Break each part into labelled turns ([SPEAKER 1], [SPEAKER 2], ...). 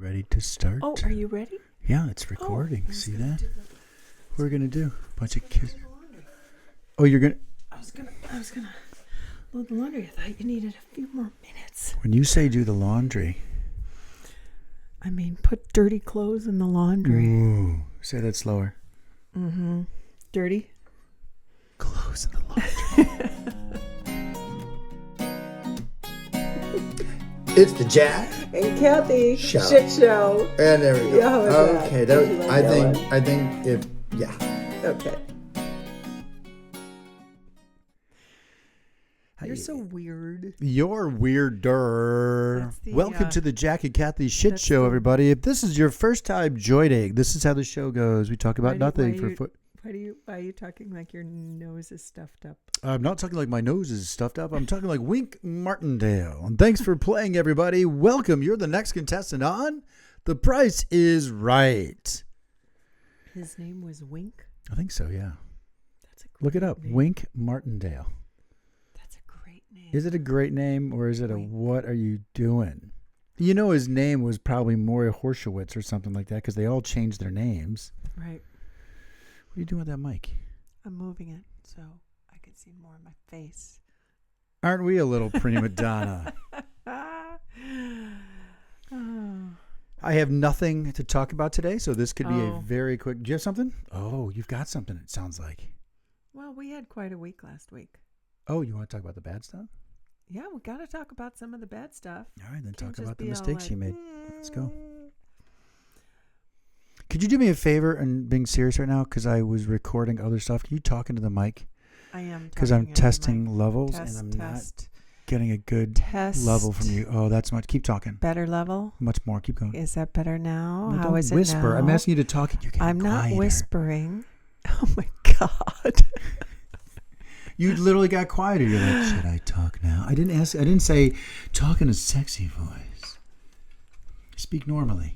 [SPEAKER 1] ready to start.
[SPEAKER 2] Oh, are you ready?
[SPEAKER 1] Yeah, it's recording. See that? What we're gonna do? Bunch of kids. Oh, you're gonna.
[SPEAKER 2] I was gonna load the laundry. I thought you needed a few more minutes.
[SPEAKER 1] When you say do the laundry,
[SPEAKER 2] I mean, put dirty clothes in the laundry.
[SPEAKER 1] ooh, say that slower.
[SPEAKER 2] Mm-hmm. Dirty
[SPEAKER 1] clothes in the laundry.
[SPEAKER 3] It's the Jack
[SPEAKER 2] and Cathy
[SPEAKER 3] show.
[SPEAKER 2] Shit show.
[SPEAKER 3] And there we go.
[SPEAKER 2] Yeah, how was
[SPEAKER 3] okay,
[SPEAKER 2] that? Did you like
[SPEAKER 3] I
[SPEAKER 2] that
[SPEAKER 3] think
[SPEAKER 2] one?
[SPEAKER 3] I think if yeah.
[SPEAKER 2] Okay. You're
[SPEAKER 1] Hi.
[SPEAKER 2] so weird.
[SPEAKER 1] You're weirder.
[SPEAKER 2] That's the,
[SPEAKER 1] Welcome to the Jack and Cathy Shit
[SPEAKER 2] that's
[SPEAKER 1] Show,
[SPEAKER 2] the-
[SPEAKER 1] everybody. If this is your first time joining, this is how the show goes. We talk about nothing for foot.
[SPEAKER 2] Why are you talking like your nose is stuffed up?
[SPEAKER 1] I'm not talking like my nose is stuffed up. I'm talking like Wink Martindale. And thanks for playing, everybody. Welcome. You're the next contestant on The Price is Right.
[SPEAKER 2] His name was Wink.
[SPEAKER 1] I think so, yeah.
[SPEAKER 2] That's a great
[SPEAKER 1] Look it up.
[SPEAKER 2] name.
[SPEAKER 1] Wink Martindale.
[SPEAKER 2] That's a great name.
[SPEAKER 1] Is it a great name or is it a
[SPEAKER 2] Wink.
[SPEAKER 1] what are you doing? You know his name was probably Maury Horshowitz or something like that because they all changed their names.
[SPEAKER 2] Right.
[SPEAKER 1] What are you doing with that mic?
[SPEAKER 2] I'm moving it so I can see more of my face.
[SPEAKER 1] Aren't we a little prima donna?
[SPEAKER 2] Oh.
[SPEAKER 1] I have nothing to talk about today, so this could be a
[SPEAKER 2] Oh.
[SPEAKER 1] very quick. Do you have something? Oh, you've got something, it sounds like.
[SPEAKER 2] Well, we had quite a week last week.
[SPEAKER 1] Oh, you want to talk about the bad stuff?
[SPEAKER 2] Yeah, we got to talk about some of the bad stuff.
[SPEAKER 1] All right, then
[SPEAKER 2] Can't
[SPEAKER 1] talk
[SPEAKER 2] just
[SPEAKER 1] about the
[SPEAKER 2] be all
[SPEAKER 1] mistakes
[SPEAKER 2] like,
[SPEAKER 1] you made. Let's go. Could you do me a favor and being serious right now? Because I was recording other stuff. Can you talk into the mic?
[SPEAKER 2] I am.
[SPEAKER 1] Because I'm testing levels and I'm not getting a good
[SPEAKER 2] test
[SPEAKER 1] level from you. Oh, that's much. Keep talking.
[SPEAKER 2] Better level.
[SPEAKER 1] Much more. Keep going.
[SPEAKER 2] Is that better now?
[SPEAKER 1] No,
[SPEAKER 2] How
[SPEAKER 1] don't
[SPEAKER 2] is
[SPEAKER 1] whisper.
[SPEAKER 2] it now?
[SPEAKER 1] I'm asking you to talk. You can.
[SPEAKER 2] I'm not
[SPEAKER 1] quieter.
[SPEAKER 2] whispering. Oh my God.
[SPEAKER 1] You literally got quieter. You're like, should I talk now? I didn't ask. I didn't say talk in a sexy voice. Speak normally.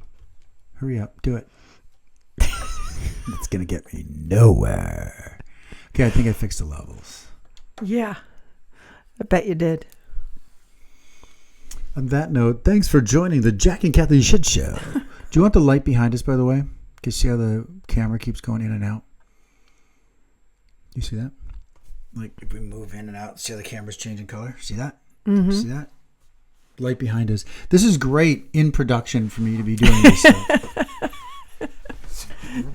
[SPEAKER 1] Hurry up. Do it. That's gonna get me nowhere. Okay, I think I fixed the levels.
[SPEAKER 2] Yeah. I bet you did.
[SPEAKER 1] On that note, thanks for joining the Jack and Cathy Shit Show. Do you want the light behind us, by the way? Can you see how the camera keeps going in and out? You see that? Like if we move in and out, see how the camera's changing color? See that?
[SPEAKER 2] Mm-hmm.
[SPEAKER 1] See that? Light behind us. This is great in production for me to be doing this.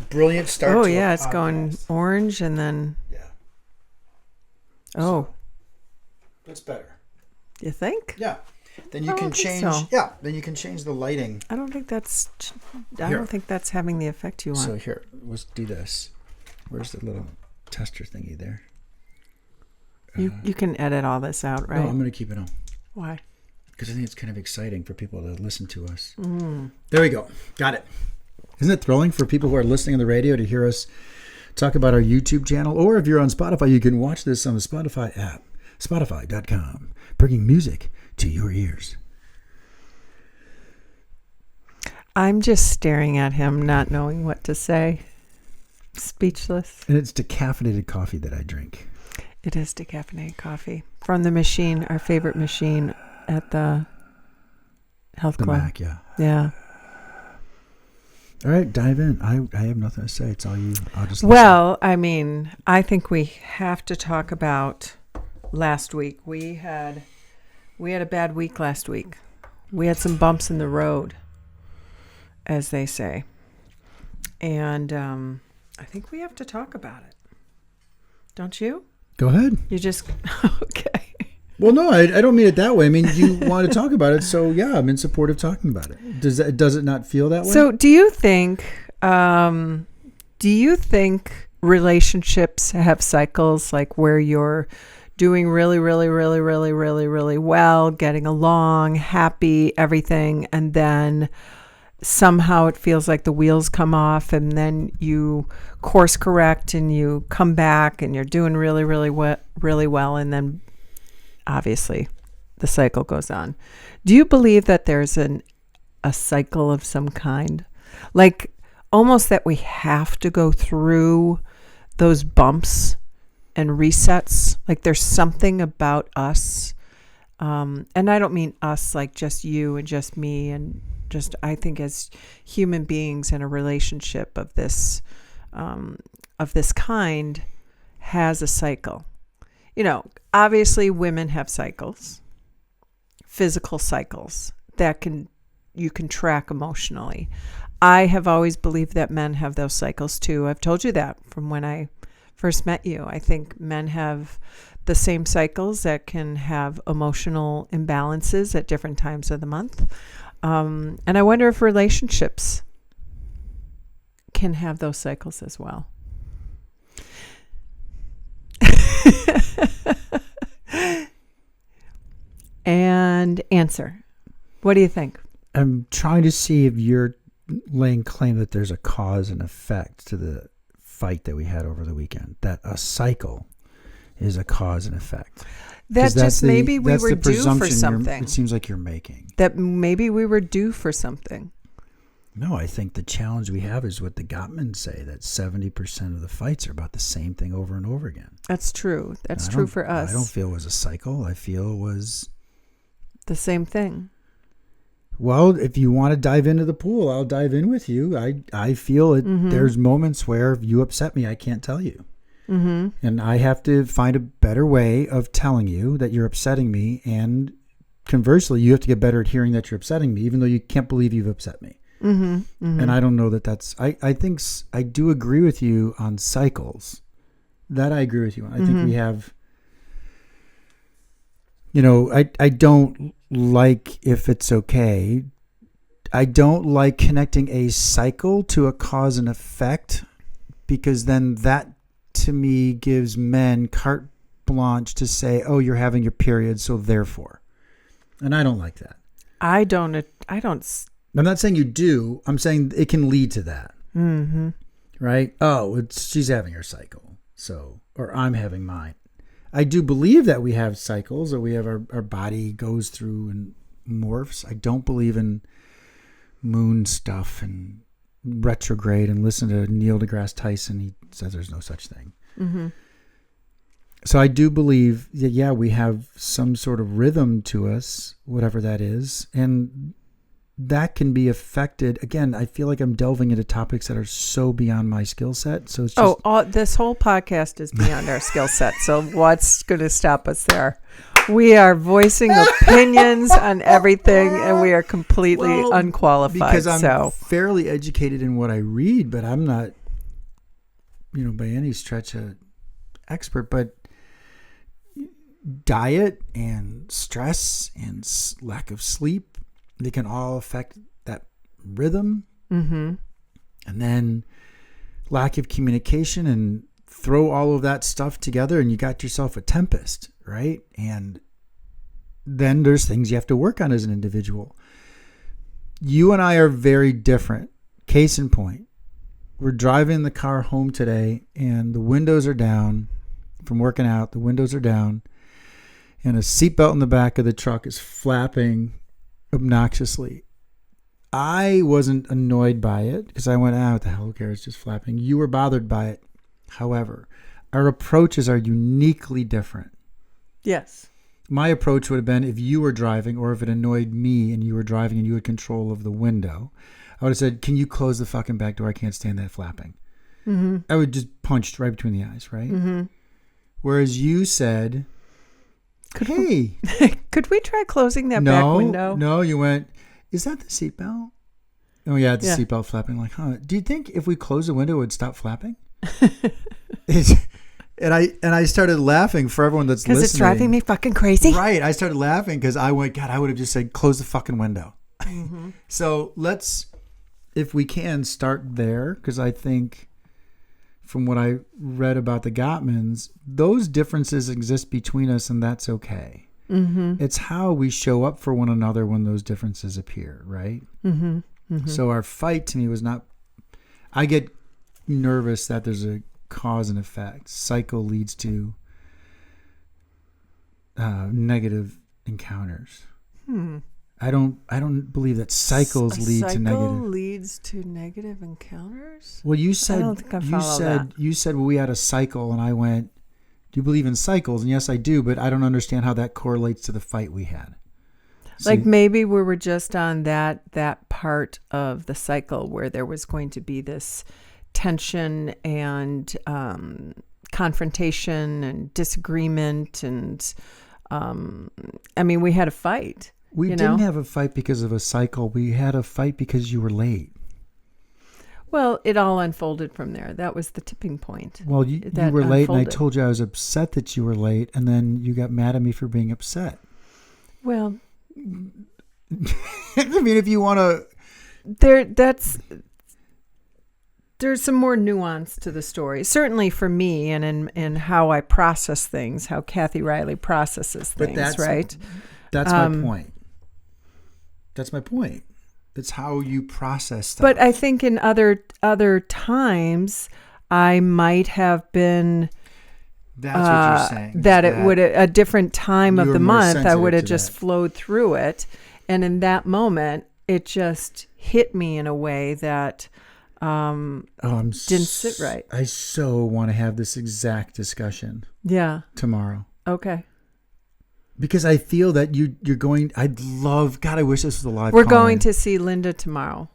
[SPEAKER 1] Brilliant start.
[SPEAKER 2] Oh,
[SPEAKER 1] to
[SPEAKER 2] yeah.
[SPEAKER 1] a
[SPEAKER 2] It's going
[SPEAKER 1] podcast.
[SPEAKER 2] orange and then.
[SPEAKER 1] Yeah.
[SPEAKER 2] Oh,
[SPEAKER 1] That's better.
[SPEAKER 2] you think?
[SPEAKER 1] Yeah. Then
[SPEAKER 2] I
[SPEAKER 1] you can
[SPEAKER 2] don't think
[SPEAKER 1] change.
[SPEAKER 2] so.
[SPEAKER 1] Yeah. Then you can change the lighting.
[SPEAKER 2] I don't think that's. I
[SPEAKER 1] Here.
[SPEAKER 2] don't think that's having the effect you want.
[SPEAKER 1] So here, let's do this. Where's the little tester thingy there?
[SPEAKER 2] You can edit all this out, right?
[SPEAKER 1] No, I'm going to keep it on
[SPEAKER 2] Why?
[SPEAKER 1] because I think it's kind of exciting for people to listen to us.
[SPEAKER 2] Mm.
[SPEAKER 1] There we go. Got it. Isn't it thrilling for people who are listening on the radio to hear us talk about our YouTube channel? Or if you're on Spotify, you can watch this on the Spotify app, spotify.com, bringing music to your ears.
[SPEAKER 2] I'm just staring at him, not knowing what to say. Speechless.
[SPEAKER 1] And it's decaffeinated coffee that I drink.
[SPEAKER 2] It is decaffeinated coffee from the machine, our favorite machine at the health
[SPEAKER 1] The
[SPEAKER 2] club.
[SPEAKER 1] Mac, yeah.
[SPEAKER 2] Yeah.
[SPEAKER 1] All right, dive in. I have nothing to say. It's all you. I'll just listen.
[SPEAKER 2] Well, I mean, I think we have to talk about last week. We had a bad week last week. We had some bumps in the road, as they say. And I think we have to talk about it. Don't you?
[SPEAKER 1] Go ahead.
[SPEAKER 2] You just, okay.
[SPEAKER 1] Well, no, I don't mean it that way. I mean, you want to talk about it, so yeah, I'm in support of talking about it. Does it not feel that way?
[SPEAKER 2] So do you think relationships have cycles, like where you're doing really, really, really, really, really, really well, getting along, happy, everything, and then somehow it feels like the wheels come off and then you course correct and you come back and you're doing really, really, really well, and then obviously the cycle goes on. Do you believe that there's a cycle of some kind? Like almost that we have to go through those bumps and resets? Like there's something about us. And I don't mean us like just you and just me and just I think as human beings in a relationship of this kind has a cycle. Obviously women have cycles, physical cycles that you can track emotionally. I have always believed that men have those cycles too. I've told you that from when I first met you. I think men have the same cycles that can have emotional imbalances at different times of the month. And I wonder if relationships can have those cycles as well. And answer. What do you think?
[SPEAKER 1] I'm trying to see if you're laying claim that there's a cause and effect to the fight that we had over the weekend, that a cycle is a cause and effect.
[SPEAKER 2] That just maybe we were due for something.
[SPEAKER 1] It seems like you're making.
[SPEAKER 2] That maybe we were due for something.
[SPEAKER 1] No, I think the challenge we have is what the Gottmans say, that 70% of the fights are about the same thing over and over again.
[SPEAKER 2] That's true. That's true for us.
[SPEAKER 1] I don't feel it was a cycle. I feel it was
[SPEAKER 2] the same thing.
[SPEAKER 1] Well, if you want to dive into the pool, I'll dive in with you. I feel it. Mm-hmm. There's moments where if you upset me, I can't tell you. Mm-hmm. And I have to find a better way of telling you that you're upsetting me. And conversely, you have to get better at hearing that you're upsetting me, even though you can't believe you've upset me. Mm-hmm. Mm-hmm. And I don't know that that's, I think I do agree with you on cycles. That I agree with you on. I think we have, I don't like, if it's okay, I don't like connecting a cycle to a cause and effect, because then that to me gives men carte blanche to say, oh, you're having your period, so therefore. And I don't like that. I'm not saying you do. I'm saying it can lead to that. Mm-hmm. Right? Oh, she's having her cycle. So, or I'm having mine. I do believe that we have cycles, or we have our body goes through and morphs. I don't believe in moon stuff and retrograde, and listen to Neil deGrasse Tyson. He says there's no such thing. Mm-hmm. So I do believe that, yeah, we have some sort of rhythm to us, whatever that is. And that can be affected. Again, I feel like I'm delving into topics that are so beyond my skill set. So it's just,
[SPEAKER 2] this whole podcast is beyond our skill set. So what's going to stop us there? We are voicing opinions on everything, and we are completely unqualified.
[SPEAKER 1] Because I'm fairly educated in what I read, but I'm not, by any stretch an expert. But diet and stress and lack of sleep, they can all affect that rhythm. Mm-hmm. And then lack of communication, and throw all of that stuff together, and you got yourself a tempest, right? And then there's things you have to work on as an individual. You and I are very different. Case in point, we're driving the car home today, and the windows are down from working out. The windows are down, and a seatbelt in the back of the truck is flapping obnoxiously. I wasn't annoyed by it because I went, what the hell cares, it's just flapping. You were bothered by it. However, our approaches are uniquely different.
[SPEAKER 2] Yes.
[SPEAKER 1] My approach would have been, if you were driving, or if it annoyed me and you were driving and you had control of the window, I would have said, can you close the fucking back door? I can't stand that flapping. Mm-hmm. I would just punched right between the eyes, right? Mm-hmm. Whereas you said, hey.
[SPEAKER 2] Could we try closing that back window?
[SPEAKER 1] No, you went, is that the seatbelt? Oh, yeah, the seatbelt flapping. Like, do you think if we close the window, it would stop flapping? And I started laughing for everyone that's listening.
[SPEAKER 2] Because it's driving me fucking crazy.
[SPEAKER 1] Right. I started laughing because I went, God, I would have just said, close the fucking window. Mm-hmm. So let's, if we can, start there. Because I think from what I read about the Gottmans, those differences exist between us, and that's okay. Mm-hmm. It's how we show up for one another when those differences appear, right? Mm-hmm. Mm-hmm. So our fight to me was not, I get nervous that there's a cause and effect. Cycle leads to negative encounters. I don't believe that cycles lead to negative.
[SPEAKER 2] Cycle leads to negative encounters?
[SPEAKER 1] Well, you said,
[SPEAKER 2] I don't think I follow that.
[SPEAKER 1] You said, well, we had a cycle, and I went, do you believe in cycles? And yes, I do, but I don't understand how that correlates to the fight we had.
[SPEAKER 2] Like
[SPEAKER 1] See?
[SPEAKER 2] maybe we were just on that part of the cycle where there was going to be this tension and confrontation and disagreement and I mean we had a fight.
[SPEAKER 1] We
[SPEAKER 2] you
[SPEAKER 1] didn't
[SPEAKER 2] know?
[SPEAKER 1] have a fight because of a cycle. We had a fight because you were late.
[SPEAKER 2] Well, it all unfolded from there. That was the tipping point.
[SPEAKER 1] Well, you
[SPEAKER 2] That
[SPEAKER 1] were late, and I
[SPEAKER 2] unfolded.
[SPEAKER 1] told you I was upset that you were late, and then you got mad at me for being upset.
[SPEAKER 2] Well,
[SPEAKER 1] I mean, if you want to...
[SPEAKER 2] there's some more nuance to the story. Certainly for me and in how I process things, how Cathy Riley processes things, right?
[SPEAKER 1] That's my point. That's my point. That's how you process stuff.
[SPEAKER 2] But I think in other times, I might have been
[SPEAKER 1] That's what you're saying.
[SPEAKER 2] that it would a different time
[SPEAKER 1] you
[SPEAKER 2] of
[SPEAKER 1] were
[SPEAKER 2] the
[SPEAKER 1] more
[SPEAKER 2] month. I
[SPEAKER 1] sensitive
[SPEAKER 2] would have
[SPEAKER 1] to
[SPEAKER 2] just
[SPEAKER 1] that.
[SPEAKER 2] flowed through it, and in that moment, it just hit me in a way that didn't sit right.
[SPEAKER 1] I so want to have this exact discussion
[SPEAKER 2] Yeah.
[SPEAKER 1] tomorrow.
[SPEAKER 2] Okay.
[SPEAKER 1] Because I feel that you're going... I'd love... God, I wish this was a live
[SPEAKER 2] We're
[SPEAKER 1] call-in.
[SPEAKER 2] going to see Linda tomorrow.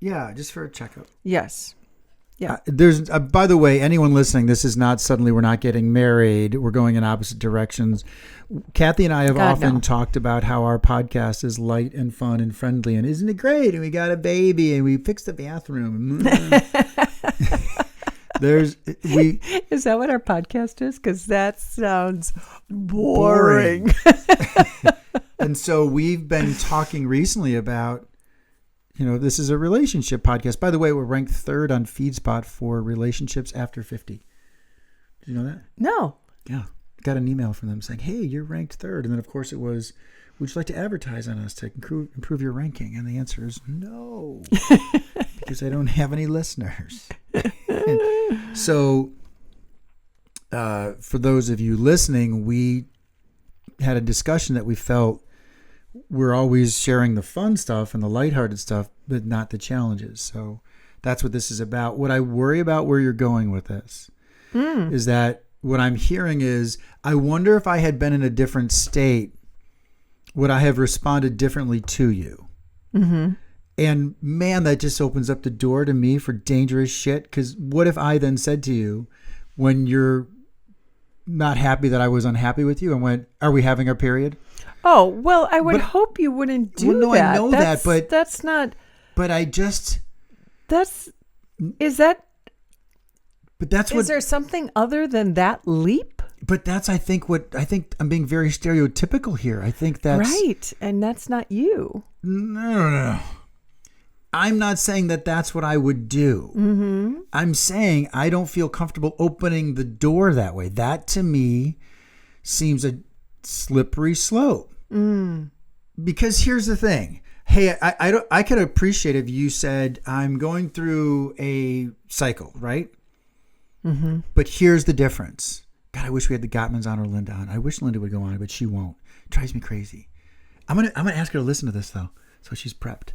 [SPEAKER 1] Yeah, just for a checkup.
[SPEAKER 2] Yes. Yeah.
[SPEAKER 1] There's by the way, anyone listening, this is not suddenly we're not getting married. We're going in opposite directions. Kathy and I have
[SPEAKER 2] God,
[SPEAKER 1] often
[SPEAKER 2] no.
[SPEAKER 1] talked about how our podcast is light and fun and friendly, and isn't it great? And we got a baby, and we fixed the bathroom.
[SPEAKER 2] Is that what our podcast is? Because that sounds boring.
[SPEAKER 1] And so we've been talking recently about, this is a relationship podcast. By the way, we're ranked 3rd on FeedSpot for relationships after 50. Did you know that?
[SPEAKER 2] No.
[SPEAKER 1] Yeah. Got an email from them saying, hey, you're ranked 3rd. And then, of course, it was, would you like to advertise on us to improve your ranking? And the answer is no, because I don't have any listeners. So for those of you listening, we had a discussion that we felt we're always sharing the fun stuff and the lighthearted stuff, but not the challenges. So that's what this is about. What I worry about where you're going with this is that what I'm hearing is, I wonder if I had been in a different state, would I have responded differently to you? Mm-hmm. And man, that just opens up the door to me for dangerous shit. Because what if I then said to you, when you're not happy that I was unhappy with you, and went, are we having our period?
[SPEAKER 2] Oh, well, I would hope you wouldn't do
[SPEAKER 1] no,
[SPEAKER 2] that.
[SPEAKER 1] I know that, but
[SPEAKER 2] that's not.
[SPEAKER 1] But I just.
[SPEAKER 2] Is that.
[SPEAKER 1] But that's
[SPEAKER 2] Is there something other than that leap?
[SPEAKER 1] But that's, I think I'm being very stereotypical here. I think that's
[SPEAKER 2] right, and that's not you.
[SPEAKER 1] No. I'm not saying that that's what I would do. Mm-hmm. I'm saying I don't feel comfortable opening the door that way. That to me seems a slippery slope. Because here's the thing. Hey, I could appreciate if you said, I'm going through a cycle, right? Mm-hmm. But here's the difference. God, I wish we had the Gottmans on or Linda on. I wish Linda would go on, but she won't. It drives me crazy. I'm gonna ask her to listen to this though, so she's prepped.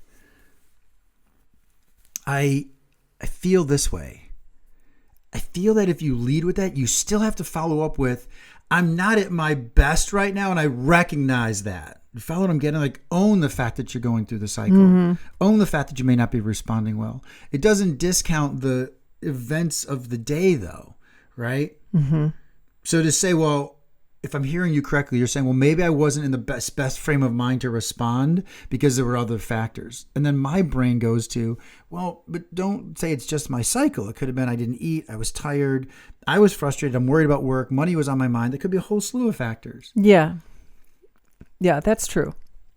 [SPEAKER 1] I feel this way. I feel that if you lead with that, you still have to follow up with, I'm not at my best right now, and I recognize that. You follow what I'm getting? Like, own the fact that you're going through the cycle. Mm-hmm. Own the fact that you may not be responding well. It doesn't discount the events of the day, though, right? Mm-hmm. So to say, well, if I'm hearing you correctly, you're saying, well, maybe I wasn't in the best frame of mind to respond because there were other factors. And then my brain goes to, well, but don't say it's just my cycle. It could have been I didn't eat, I was tired, I was frustrated, I'm worried about work, money was on my mind. There could be a whole slew of factors.
[SPEAKER 2] Yeah. Yeah, that's true.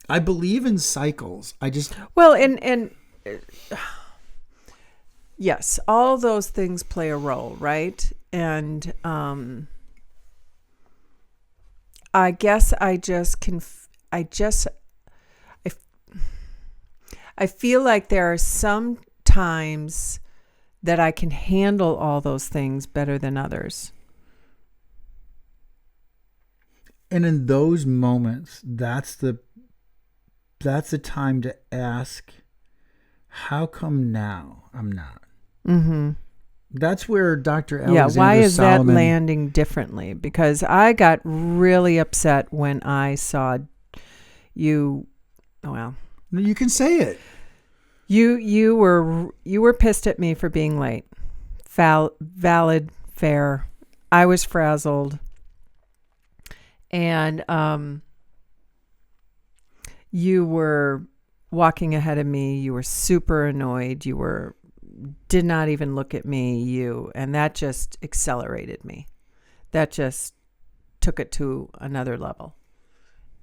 [SPEAKER 1] I believe in cycles.
[SPEAKER 2] Well, and yes, all those things play a role, right? And I guess I feel like there are some times that I can handle all those things better than others.
[SPEAKER 1] And in those moments, that's the time to ask, how come now I'm not? Mm-hmm. That's where Dr. Alexander
[SPEAKER 2] why is
[SPEAKER 1] Solomon,
[SPEAKER 2] that landing differently? Because I got really upset when I saw well,
[SPEAKER 1] No, you can say it.
[SPEAKER 2] you were pissed at me for being late. Valid, fair. I was frazzled. And you were walking ahead of me. You were super annoyed. Did not even look at me. And that just accelerated me. That just took it to another level.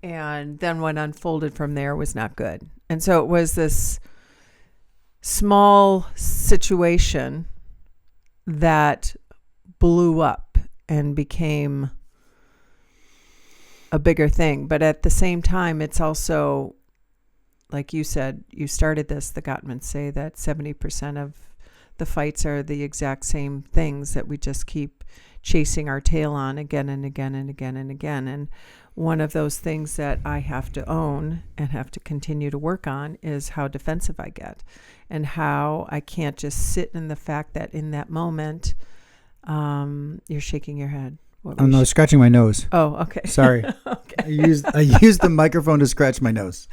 [SPEAKER 2] And then what unfolded from there was not good. And so it was this small situation that blew up and became a bigger thing. But at the same time, it's also, like you said, you started this, the Gottmans say that 70% of the fights are the exact same things that we just keep chasing our tail on again and again and again and again. And one of those things that I have to own and have to continue to work on is how defensive I get, and how I can't just sit in the fact that in that moment, you're shaking your head.
[SPEAKER 1] I'm not scratching my nose.
[SPEAKER 2] Oh, okay.
[SPEAKER 1] Sorry.
[SPEAKER 2] Okay.
[SPEAKER 1] I used the microphone to scratch my nose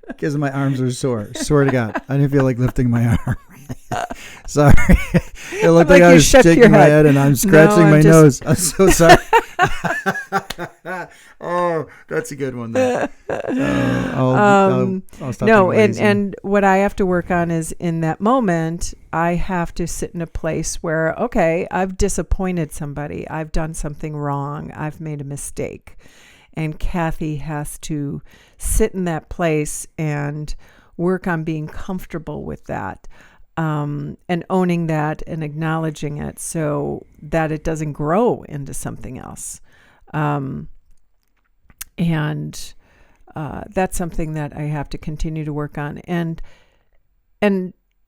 [SPEAKER 1] because my arms are sore. Swear to God, I didn't feel like lifting my arm. Sorry. It looked like I was shaking my head and I'm scratching my nose. I'm so sorry. Oh, that's a good one. I'll stop.
[SPEAKER 2] No, and what I have to work on is in that moment, I have to sit in a place where, okay, I've disappointed somebody. I've done something wrong. I've made a mistake. And Cathy has to sit in that place and work on being comfortable with that. And owning that and acknowledging it so that it doesn't grow into something else. And that's something that I have to continue to work on and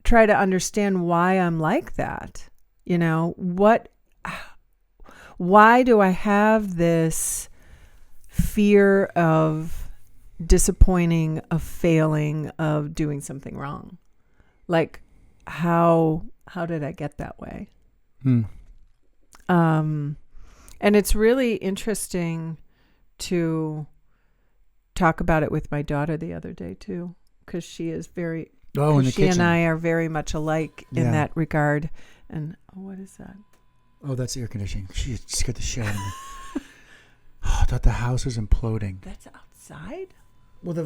[SPEAKER 2] try to understand why I'm like that. You know, why do I have this fear of disappointing, of failing, of doing something wrong? Like, how did I get that way? And it's really interesting to talk about it with my daughter the other day too, because she is very.
[SPEAKER 1] Oh, in the
[SPEAKER 2] she
[SPEAKER 1] kitchen.
[SPEAKER 2] and I are very much alike in that regard. And what is that?
[SPEAKER 1] Oh, that's air conditioning. She scared the shit out of me. I thought the house was imploding.
[SPEAKER 2] That's outside.
[SPEAKER 1] Well, the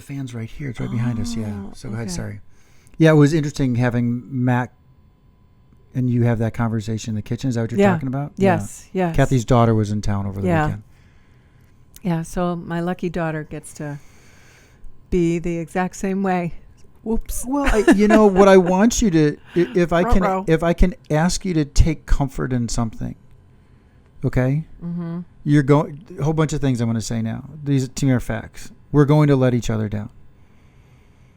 [SPEAKER 1] fan's right here. It's right behind us. Yeah. So go ahead.
[SPEAKER 2] Okay.
[SPEAKER 1] Sorry. Yeah, it was interesting having Mac and you have that conversation in the kitchen. Is that what you're talking about?
[SPEAKER 2] Yes.
[SPEAKER 1] Yeah.
[SPEAKER 2] Yes.
[SPEAKER 1] Cathy's daughter was in town over the weekend.
[SPEAKER 2] Yeah. So my lucky daughter gets to be the exact same way. Whoops.
[SPEAKER 1] Well, what I want you to, if I can ask you to take comfort in something, okay? Mm-hmm. You're going a whole bunch of things I'm going to say now. These to me are facts. We're going to let each other down.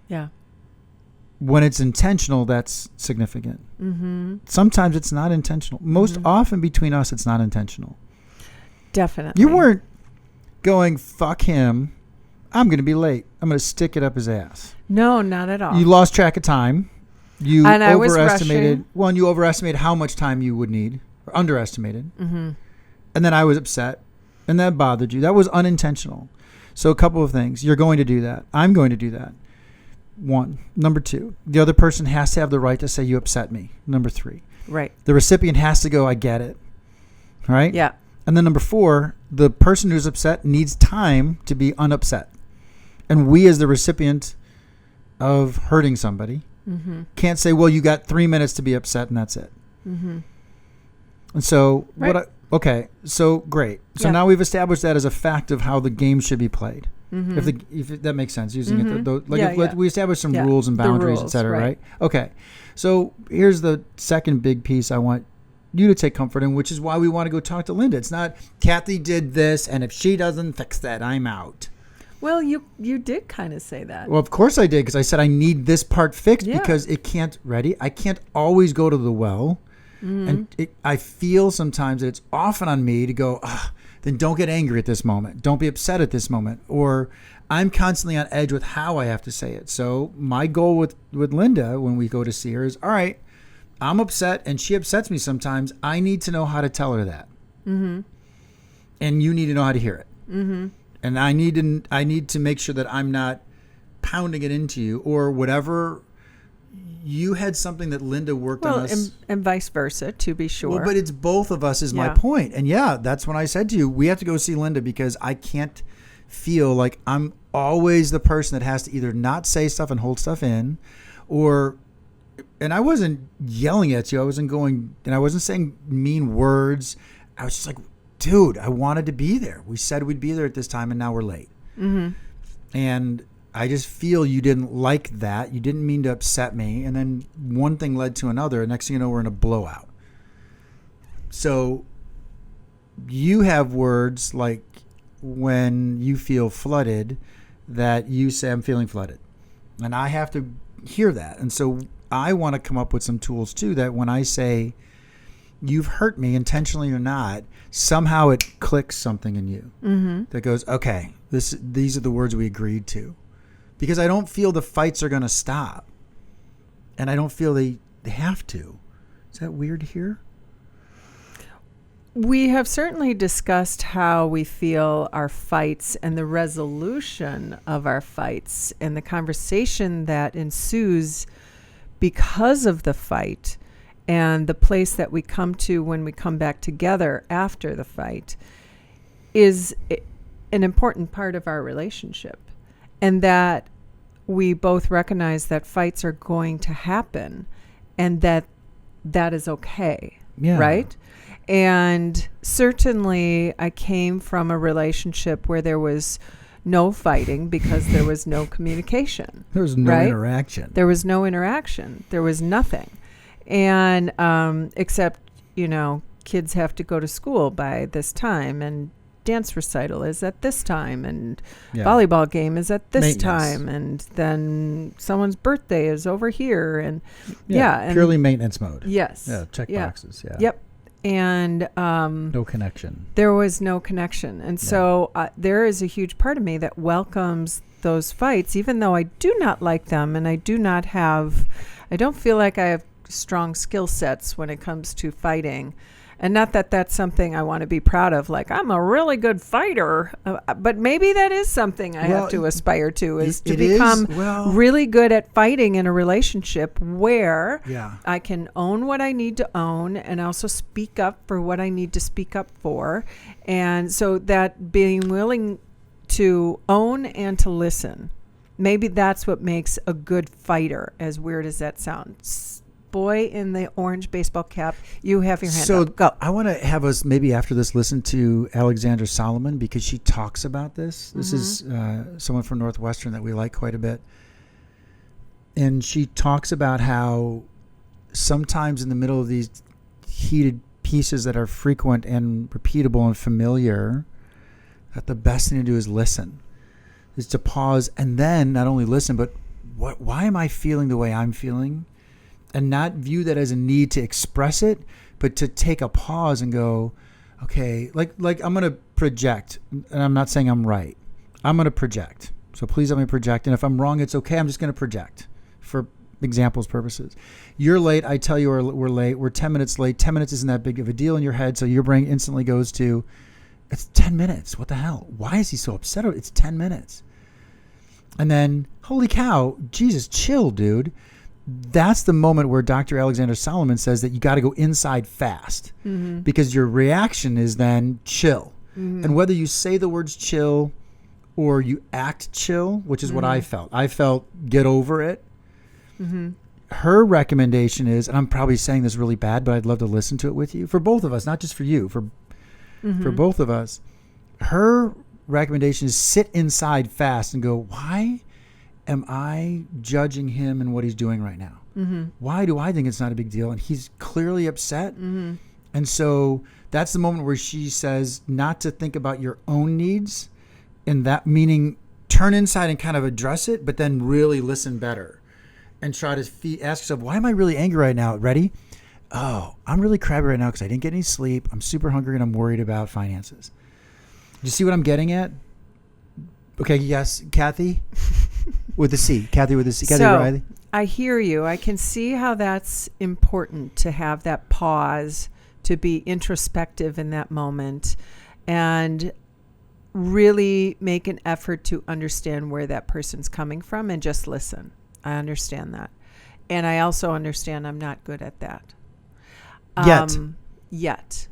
[SPEAKER 2] Yeah.
[SPEAKER 1] When it's intentional, that's significant.
[SPEAKER 2] Mm-hmm.
[SPEAKER 1] Sometimes it's not intentional. Most often between us, it's not intentional.
[SPEAKER 2] Definitely.
[SPEAKER 1] You weren't going, fuck him. I'm going to be late. I'm going to stick it up his ass.
[SPEAKER 2] No, not at all.
[SPEAKER 1] You lost track of time. You
[SPEAKER 2] and I was
[SPEAKER 1] overestimated.
[SPEAKER 2] rushing.
[SPEAKER 1] Well, you overestimated how much time you would need, or underestimated.
[SPEAKER 2] Mm-hmm.
[SPEAKER 1] And then I was upset, and that bothered you. That was unintentional. So a couple of things. You're going to do that. I'm going to do that. 1. Number 2, the other person has to have the right to say you upset me. Number 3,
[SPEAKER 2] Right.
[SPEAKER 1] the recipient has to go, I get it. Right?
[SPEAKER 2] Yeah.
[SPEAKER 1] And then number 4, the person who's upset needs time to be unupset. And we as the recipient of hurting somebody can't say, well, you got 3 minutes to be upset and that's it. Mm-hmm. And so, okay, so great. So now we've established that as a fact of how the game should be played. Mm-hmm. If that makes sense, using it. We establish some rules and boundaries, et cetera, right? Okay. So here's the second big piece I want you to take comfort in, which is why we want to go talk to Linda. It's not, Cathy did this, and if she doesn't fix that, I'm out.
[SPEAKER 2] Well, you did kind of say that.
[SPEAKER 1] Well, of course I did, because I said I need this part fixed because I can't always go to the well. And I feel sometimes that it's often on me to go, then don't get angry at this moment. Don't be upset at this moment. Or I'm constantly on edge with how I have to say it. So my goal with Linda when we go to see her is, all right, I'm upset and she upsets me sometimes. I need to know how to tell her that. Mm-hmm. And you need to know how to hear it. Mm-hmm. and I need to make sure that I'm not pounding it into you or whatever. You had something that Linda worked on us.
[SPEAKER 2] And vice versa, to be sure.
[SPEAKER 1] Well, but it's both of us is my
[SPEAKER 2] Yeah.
[SPEAKER 1] point. And yeah, that's when I said to you, we have to go see Linda because I can't feel like I'm always the person that has to either not say stuff and hold stuff in and I wasn't yelling at you. I wasn't saying mean words. I was just like, dude, I wanted to be there. We said we'd be there at this time and now we're late.
[SPEAKER 2] Mm-hmm.
[SPEAKER 1] And I just feel you didn't like that. You didn't mean to upset me. And then one thing led to another. Next thing you know, we're in a blowout. So you have words like when you feel flooded that you say, I'm feeling flooded. And I have to hear that. And so I want to come up with some tools too that when I say you've hurt me intentionally or not, somehow it clicks something in you that goes, okay, these are the words we agreed to. Because I don't feel the fights are going to stop. And I don't feel they have to. Is that weird to hear?
[SPEAKER 2] We have certainly discussed how we feel our fights and the resolution of our fights and the conversation that ensues because of the fight and the place that we come to when we come back together after the fight is an important part of our relationship. And that we both recognize that fights are going to happen and that is okay.
[SPEAKER 1] Yeah.
[SPEAKER 2] Right? And certainly I came from a relationship where there was no fighting because there was no communication.
[SPEAKER 1] There was no interaction.
[SPEAKER 2] There was no interaction. There was nothing. And except, kids have to go to school by this time and dance recital is at this time and volleyball game is at this time and then someone's birthday is over here and and
[SPEAKER 1] purely maintenance mode.
[SPEAKER 2] Yes.
[SPEAKER 1] Yeah, check boxes. Yeah.
[SPEAKER 2] Yep. And
[SPEAKER 1] no connection.
[SPEAKER 2] There was no connection. And so there is a huge part of me that welcomes those fights, even though I do not like them and I don't feel like I have strong skill sets when it comes to fighting. And not that that's something I want to be proud of, like I'm a really good fighter, but maybe that is something I have to aspire to, is to become really good at fighting in a relationship where I can own what I need to own and also speak up for what I need to speak up for. And so that being willing to own and to listen, maybe that's what makes a good fighter, as weird as that sounds. Boy in the orange baseball cap, you have your hand up. Go.
[SPEAKER 1] I want to have us maybe after this listen to Alexandra Solomon because she talks about this. This is someone from Northwestern that we like quite a bit. And she talks about how sometimes in the middle of these heated pieces that are frequent and repeatable and familiar, that the best thing to do is listen, is to pause and then not only listen, but why am I feeling the way I'm feeling? And not view that as a need to express it, but to take a pause and go, okay, like I'm going to project, and I'm not saying I'm right. I'm going to project. So please let me project. And if I'm wrong, it's okay. I'm just going to project for examples purposes. You're late. I tell you we're late. We're 10 minutes late. 10 minutes isn't that big of a deal in your head. So your brain instantly goes to, it's 10 minutes. What the hell? Why is he so upset? It's 10 minutes. And then, holy cow, Jesus, chill, dude. That's the moment where Dr. Alexander Solomon says that you got to go inside fast because your reaction is then chill. And whether you say the words chill or you act chill, which is what I felt. I felt get over it. Her recommendation is, and I'm probably saying this really bad, but I'd love to listen to it with you, for both of us, not just for you, for both of us. Her recommendation is sit inside fast and go, why am I judging him and what he's doing right now? Why do I think it's not a big deal? And he's clearly upset. And so that's the moment where she says not to think about your own needs, and that meaning turn inside and kind of address it, but then really listen better and try to ask yourself, why am I really angry right now? Ready? Oh, I'm really crabby right now because I didn't get any sleep. I'm super hungry and I'm worried about finances. Do you see what I'm getting at? Okay, yes, Cathy? With a C. Cathy with a C. Cathy Riley.
[SPEAKER 2] I hear you. I can see how that's important to have that pause, to be introspective in that moment. And really make an effort to understand where that person's coming from and just listen. I understand that. And I also understand I'm not good at that. Yet.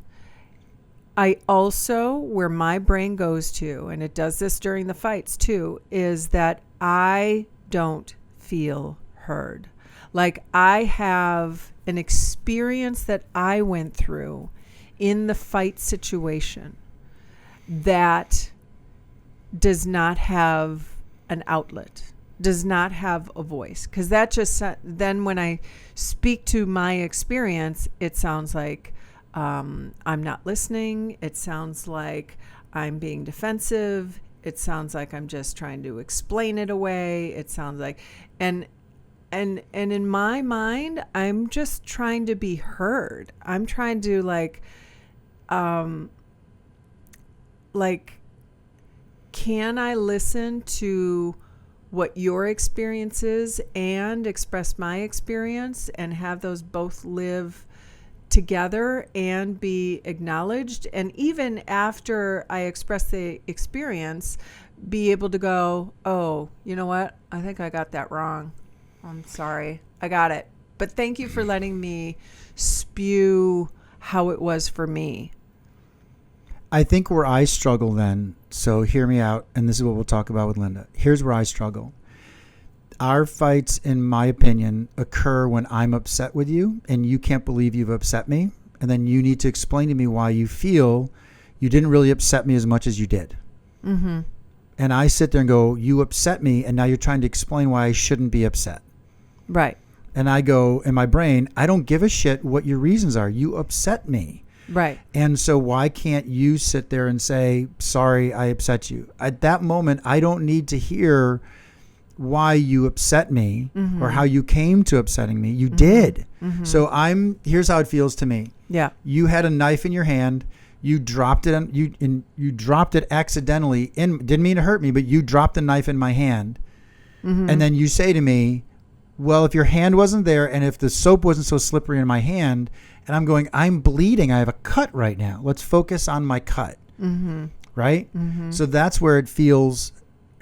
[SPEAKER 2] I also, where my brain goes to, and it does this during the fights too, is that I don't feel heard. Like I have an experience that I went through in the fight situation that does not have an outlet, does not have a voice. Because that just, then when I speak to my experience, it sounds like I'm not listening. It sounds like I'm being defensive. It sounds like I'm just trying to explain it away. It sounds like, and in my mind, I'm just trying to be heard. I'm trying to can I listen to what your experience is and express my experience and have those both live together and be acknowledged? And even after I express the experience, be able to go, oh, you know what? I think I got that wrong. I'm sorry. I got it. But thank you for letting me spew how it was for me.
[SPEAKER 1] I think where I struggle then, so hear me out, and this is what we'll talk about with Linda. Here's where I struggle. Our fights, in my opinion, occur when I'm upset with you and you can't believe you've upset me. And then you need to explain to me why you feel you didn't really upset me as much as you did. Mm-hmm. And I sit there and go, you upset me, and now you're trying to explain why I shouldn't be upset.
[SPEAKER 2] Right.
[SPEAKER 1] And I go, in my brain, I don't give a shit what your reasons are. You upset me.
[SPEAKER 2] Right.
[SPEAKER 1] And so why can't you sit there and say, sorry, I upset you? At that moment, I don't need to hear why you upset me or how you came to upsetting me. You did. Mm-hmm. So here's how it feels to me.
[SPEAKER 2] Yeah.
[SPEAKER 1] You had a knife in your hand. You dropped it. You dropped it accidentally. Didn't mean to hurt me, but you dropped the knife in my hand. Mm-hmm. And then you say to me, well, if your hand wasn't there and if the soap wasn't so slippery in my hand, and I'm going, I'm bleeding. I have a cut right now. Let's focus on my cut. Mm-hmm. Right? Mm-hmm. So that's where it feels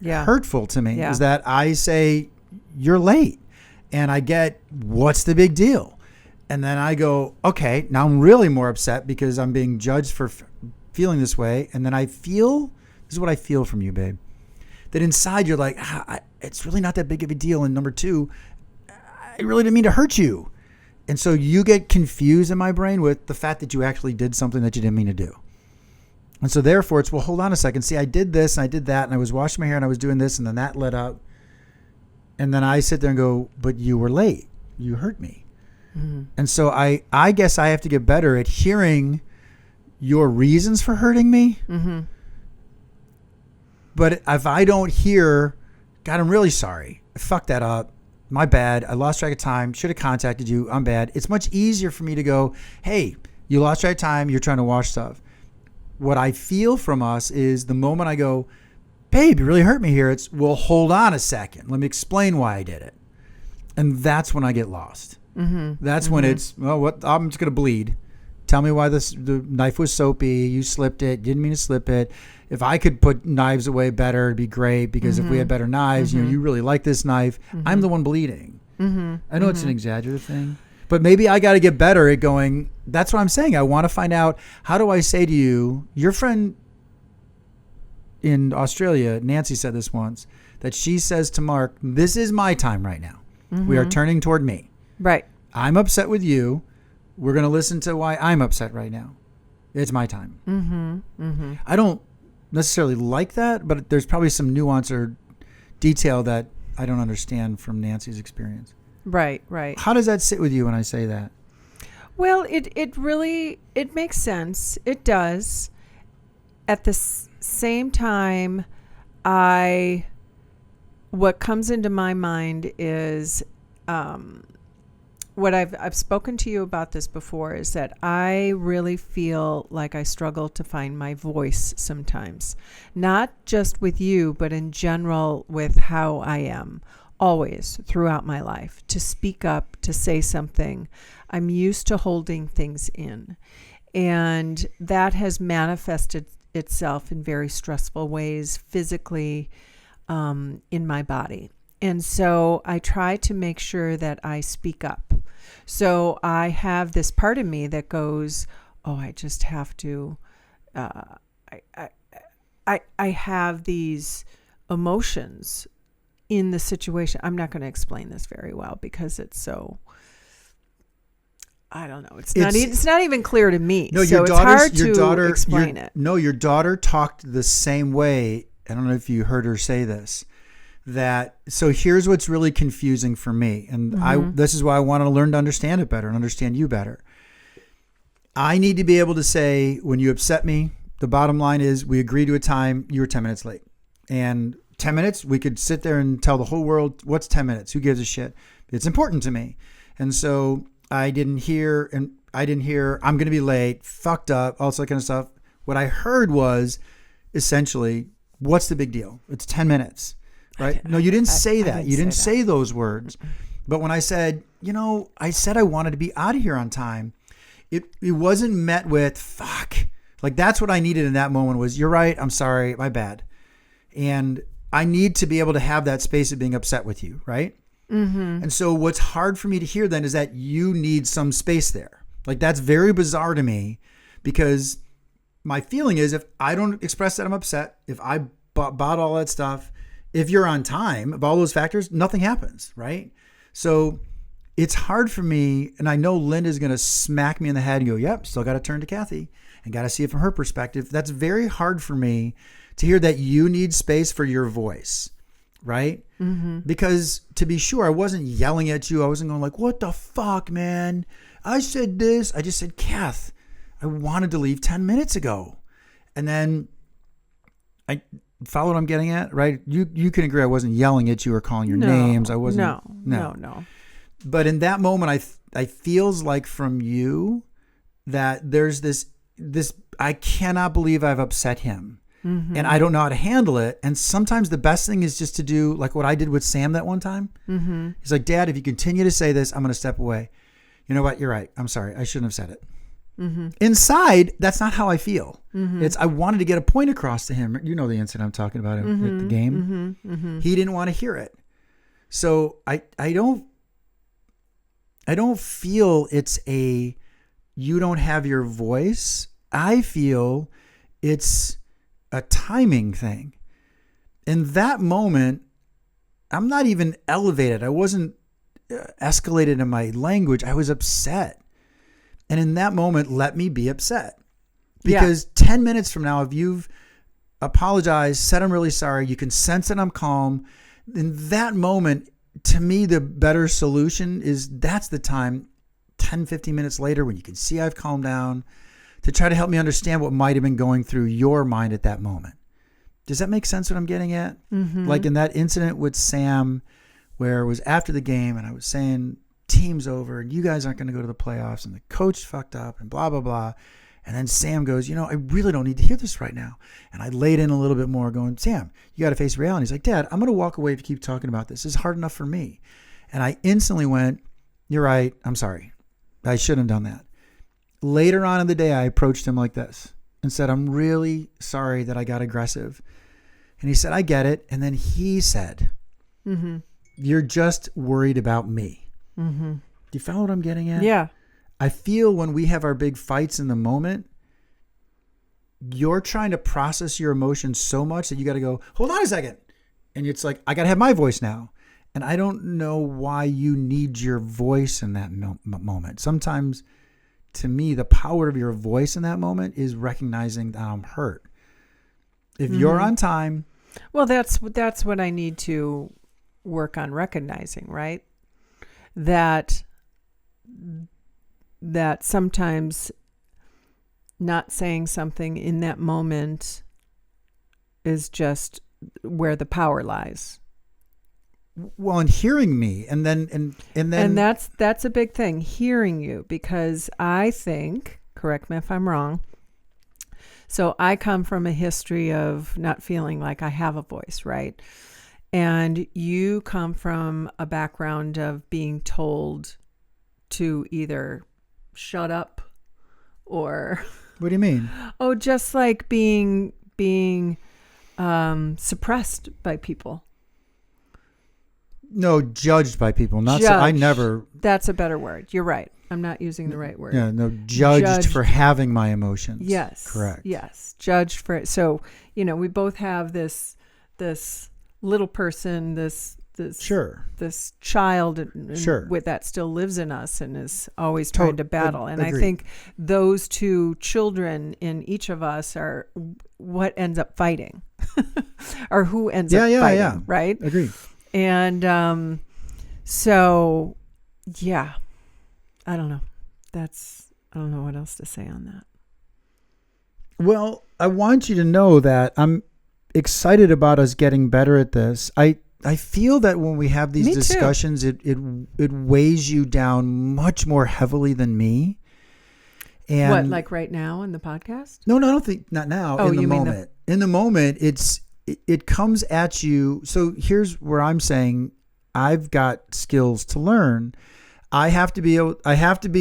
[SPEAKER 1] hurtful to me, is that I say, you're late. And I get, what's the big deal? And then I go, okay, now I'm really more upset because I'm being judged for feeling this way. And then I feel, this is what I feel from you, babe, that inside you're like, it's really not that big of a deal. And number two, I really didn't mean to hurt you. And so you get confused in my brain with the fact that you actually did something that you didn't mean to do. And so therefore it's, well, hold on a second. See, I did this and I did that and I was washing my hair and I was doing this and then that led up. And then I sit there and go, but you were late. You hurt me. Mm-hmm. And so I guess I have to get better at hearing your reasons for hurting me. Mm-hmm. But if I don't hear, God, I'm really sorry. I fucked that up. My bad. I lost track of time. Should have contacted you. I'm bad. It's much easier for me to go, hey, you lost track of time. You're trying to wash stuff. What I feel from us is the moment I go, babe, you really hurt me here. It's, well, hold on a second. Let me explain why I did it. And that's when I get lost. Mm-hmm. That's when it's, well, what? I'm just going to bleed. Tell me why the knife was soapy. You slipped it. Didn't mean to slip it. If I could put knives away better, it'd be great because if we had better knives, you really like this knife. I'm the one bleeding. Mm-hmm. I know it's an exaggerative thing, but maybe I got to get better at going, that's what I'm saying. I want to find out, how do I say to you, your friend in Australia, Nancy said this once, that she says to Mark, this is my time right now. Mm-hmm. We are turning toward me.
[SPEAKER 2] Right.
[SPEAKER 1] I'm upset with you. We're going to listen to why I'm upset right now. It's my time. Mm-hmm. Mm-hmm. I don't necessarily like that, but there's probably some nuance or detail that I don't understand from Nancy's experience.
[SPEAKER 2] Right, right.
[SPEAKER 1] How does that sit with you when I say that?
[SPEAKER 2] Well, it really, it makes sense. It does. At the same time, what comes into my mind is, what I've spoken to you about this before is that I really feel like I struggle to find my voice sometimes, not just with you, but in general with how I am always throughout my life, to speak up, to say something. I'm used to holding things in, and that has manifested itself in very stressful ways physically in my body. And so I try to make sure that I speak up. So I have this part of me that goes, oh, I just have to, I have these emotions in the situation. I'm not going to explain this very well because it's so, I don't know. It's not even clear to me.
[SPEAKER 1] No,
[SPEAKER 2] so it's hard to explain it.
[SPEAKER 1] No, your daughter talked the same way. I don't know if you heard her say this. So here's what's really confusing for me. And this is why I want to learn to understand it better and understand you better. I need to be able to say, when you upset me, the bottom line is we agreed to a time, you were 10 minutes late. And 10 minutes, we could sit there and tell the whole world, what's 10 minutes? Who gives a shit? It's important to me. And so I didn't hear, I'm going to be late, fucked up, all that kind of stuff. What I heard was essentially, what's the big deal? It's 10 minutes. Right? No, you didn't say that. You didn't say those words. But when I said, I said I wanted to be out of here on time, it wasn't met with, fuck. Like, that's what I needed in that moment was, you're right, I'm sorry, my bad. And I need to be able to have that space of being upset with you, right? Mm-hmm. And so what's hard for me to hear then is that you need some space there. Like, that's very bizarre to me because my feeling is if I don't express that I'm upset, if I bought all that stuff, if you're on time, of all those factors, nothing happens, right? So it's hard for me, and I know Linda's going to smack me in the head and go, yep, still got to turn to Cathy and got to see it from her perspective. That's very hard for me to hear that you need space for your voice, right? Mm-hmm. Because to be sure, I wasn't yelling at you. I wasn't going like, what the fuck, man? I said this. I just said, Kath, I wanted to leave 10 minutes ago. And then I... Follow what I'm getting at, right? You can agree I wasn't yelling at you or calling your names. I wasn't. No. But in that moment, I feels like from you that there's this. I cannot believe I've upset him, and I don't know how to handle it. And sometimes the best thing is just to do like what I did with Sam that one time. Mm-hmm. He's like, Dad, if you continue to say this, I'm going to step away. You know what? You're right. I'm sorry. I shouldn't have said it. Mm-hmm. Inside, that's not how I feel. Mm-hmm. I wanted to get a point across to him. You know the incident I'm talking about at the game. Mm-hmm. Mm-hmm. He didn't want to hear it. So I don't feel it's you don't have your voice. I feel it's a timing thing. In that moment, I'm not even elevated. I wasn't escalated in my language. I was upset. And in that moment, let me be upset. Because 10 minutes from now, if you've apologized, said I'm really sorry, you can sense that I'm calm. In that moment, to me, the better solution is that's the time, 10, 15 minutes later, when you can see I've calmed down, to try to help me understand what might have been going through your mind at that moment. Does that make sense what I'm getting at? Mm-hmm. Like in that incident with Sam, where it was after the game and I was saying, team's over and you guys aren't going to go to the playoffs and the coach fucked up and blah, blah, blah. And then Sam goes, I really don't need to hear this right now. And I laid in a little bit more going, Sam, you got to face reality. He's like, Dad, I'm going to walk away if you keep talking about this. This is hard enough for me. And I instantly went, you're right. I'm sorry. I shouldn't have done that. Later on in the day, I approached him like this and said, I'm really sorry that I got aggressive. And he said, I get it. And then he said, you're just worried about me. Mm-hmm. Do you follow what I'm getting at?
[SPEAKER 2] Yeah.
[SPEAKER 1] I feel when we have our big fights in the moment, you're trying to process your emotions so much that you got to go, hold on a second. And it's like, I got to have my voice now. And I don't know why you need your voice in that moment. Sometimes, to me, the power of your voice in that moment is recognizing that I'm hurt. If you're on time.
[SPEAKER 2] Well, that's what I need to work on recognizing, right? That sometimes not saying something in that moment is just where the power lies.
[SPEAKER 1] Well, and hearing me and then
[SPEAKER 2] that's a big thing, hearing you, because I think, correct me if I'm wrong, so I come from a history of not feeling like I have a voice, right? And you come from a background of being told to either shut up or
[SPEAKER 1] What do you mean?
[SPEAKER 2] Oh, just like being suppressed by people.
[SPEAKER 1] No, judged by people. Not so, I
[SPEAKER 2] Judged.
[SPEAKER 1] never.
[SPEAKER 2] That's a better word. You're right. I'm not using the right word.
[SPEAKER 1] Yeah, no, judged
[SPEAKER 2] Judged.
[SPEAKER 1] for having my emotions.
[SPEAKER 2] Yes.
[SPEAKER 1] Correct.
[SPEAKER 2] Yes. Judged for it. So, we both have this little person, this
[SPEAKER 1] Sure.
[SPEAKER 2] this child and
[SPEAKER 1] Sure.
[SPEAKER 2] with that still lives in us and is always trying to battle. And
[SPEAKER 1] agreed.
[SPEAKER 2] I think those two children in each of us are what ends up fighting or who ends up fighting,
[SPEAKER 1] Yeah.
[SPEAKER 2] right?
[SPEAKER 1] Agreed.
[SPEAKER 2] And so, yeah, I don't know. I don't know what else to say on that.
[SPEAKER 1] Well, I want you to know that I'm excited about us getting better at this. I feel that when we have these
[SPEAKER 2] Me too.
[SPEAKER 1] discussions, it weighs you down much more heavily than me. And
[SPEAKER 2] What, like right now in the podcast?
[SPEAKER 1] No, I don't think not now.
[SPEAKER 2] Oh,
[SPEAKER 1] in the
[SPEAKER 2] you mean
[SPEAKER 1] moment. In the moment, it comes at you. So here's where I'm saying I've got skills to learn. I have to be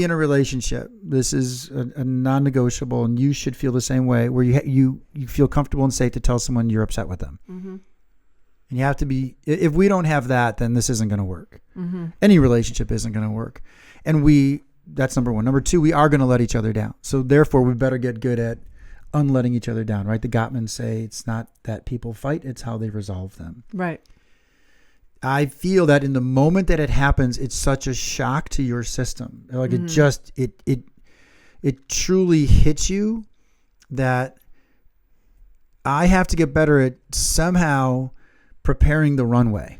[SPEAKER 1] in a relationship. This is a non-negotiable, and you should feel the same way. Where you feel comfortable and safe to tell someone you're upset with them.
[SPEAKER 2] Mm-hmm.
[SPEAKER 1] And you have to be. If we don't have that, then this isn't going to work.
[SPEAKER 2] Mm-hmm.
[SPEAKER 1] Any relationship isn't going to work. And that's number one. Number two, we are going to let each other down. So therefore, we better get good at unletting each other down. Right? The Gottmans say it's not that people fight; it's how they resolve them.
[SPEAKER 2] Right.
[SPEAKER 1] I feel that in the moment that it happens, it's such a shock to your system. Like it truly hits you that I have to get better at somehow preparing the runway.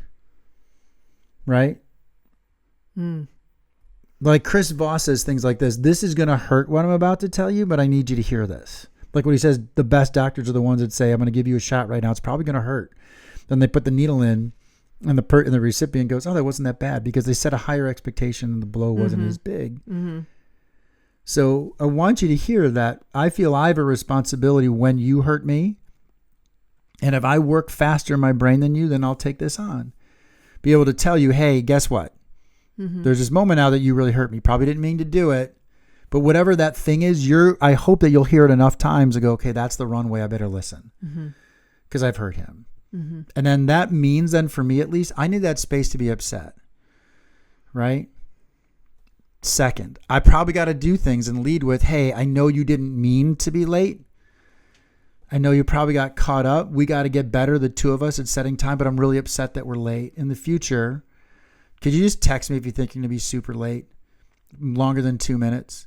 [SPEAKER 1] Right?
[SPEAKER 2] Mm.
[SPEAKER 1] Like Chris Voss says things like this. This is going to hurt what I'm about to tell you, but I need you to hear this. Like what he says, the best doctors are the ones that say, I'm going to give you a shot right now. It's probably going to hurt. Then they put the needle in. And the recipient goes, oh, that wasn't that bad, because they set a higher expectation and the blow wasn't as big.
[SPEAKER 2] Mm-hmm.
[SPEAKER 1] So I want you to hear that I feel I have a responsibility when you hurt me. And if I work faster in my brain than you, then I'll take this on. Be able to tell you, hey, guess what?
[SPEAKER 2] Mm-hmm.
[SPEAKER 1] There's this moment now that you really hurt me. Probably didn't mean to do it. But whatever that thing is, I hope that you'll hear it enough times to go, okay, that's the runway. I better listen. Because I've hurt him. Mm-hmm. And then that means then for me, at least, I need that space to be upset. Right? Second, I probably got to do things and lead with, hey, I know you didn't mean to be late. I know you probably got caught up. We got to get better, the two of us, at setting time, but I'm really upset that we're late. In the future, could you just text me if you're thinking to be super late, longer than 2 minutes?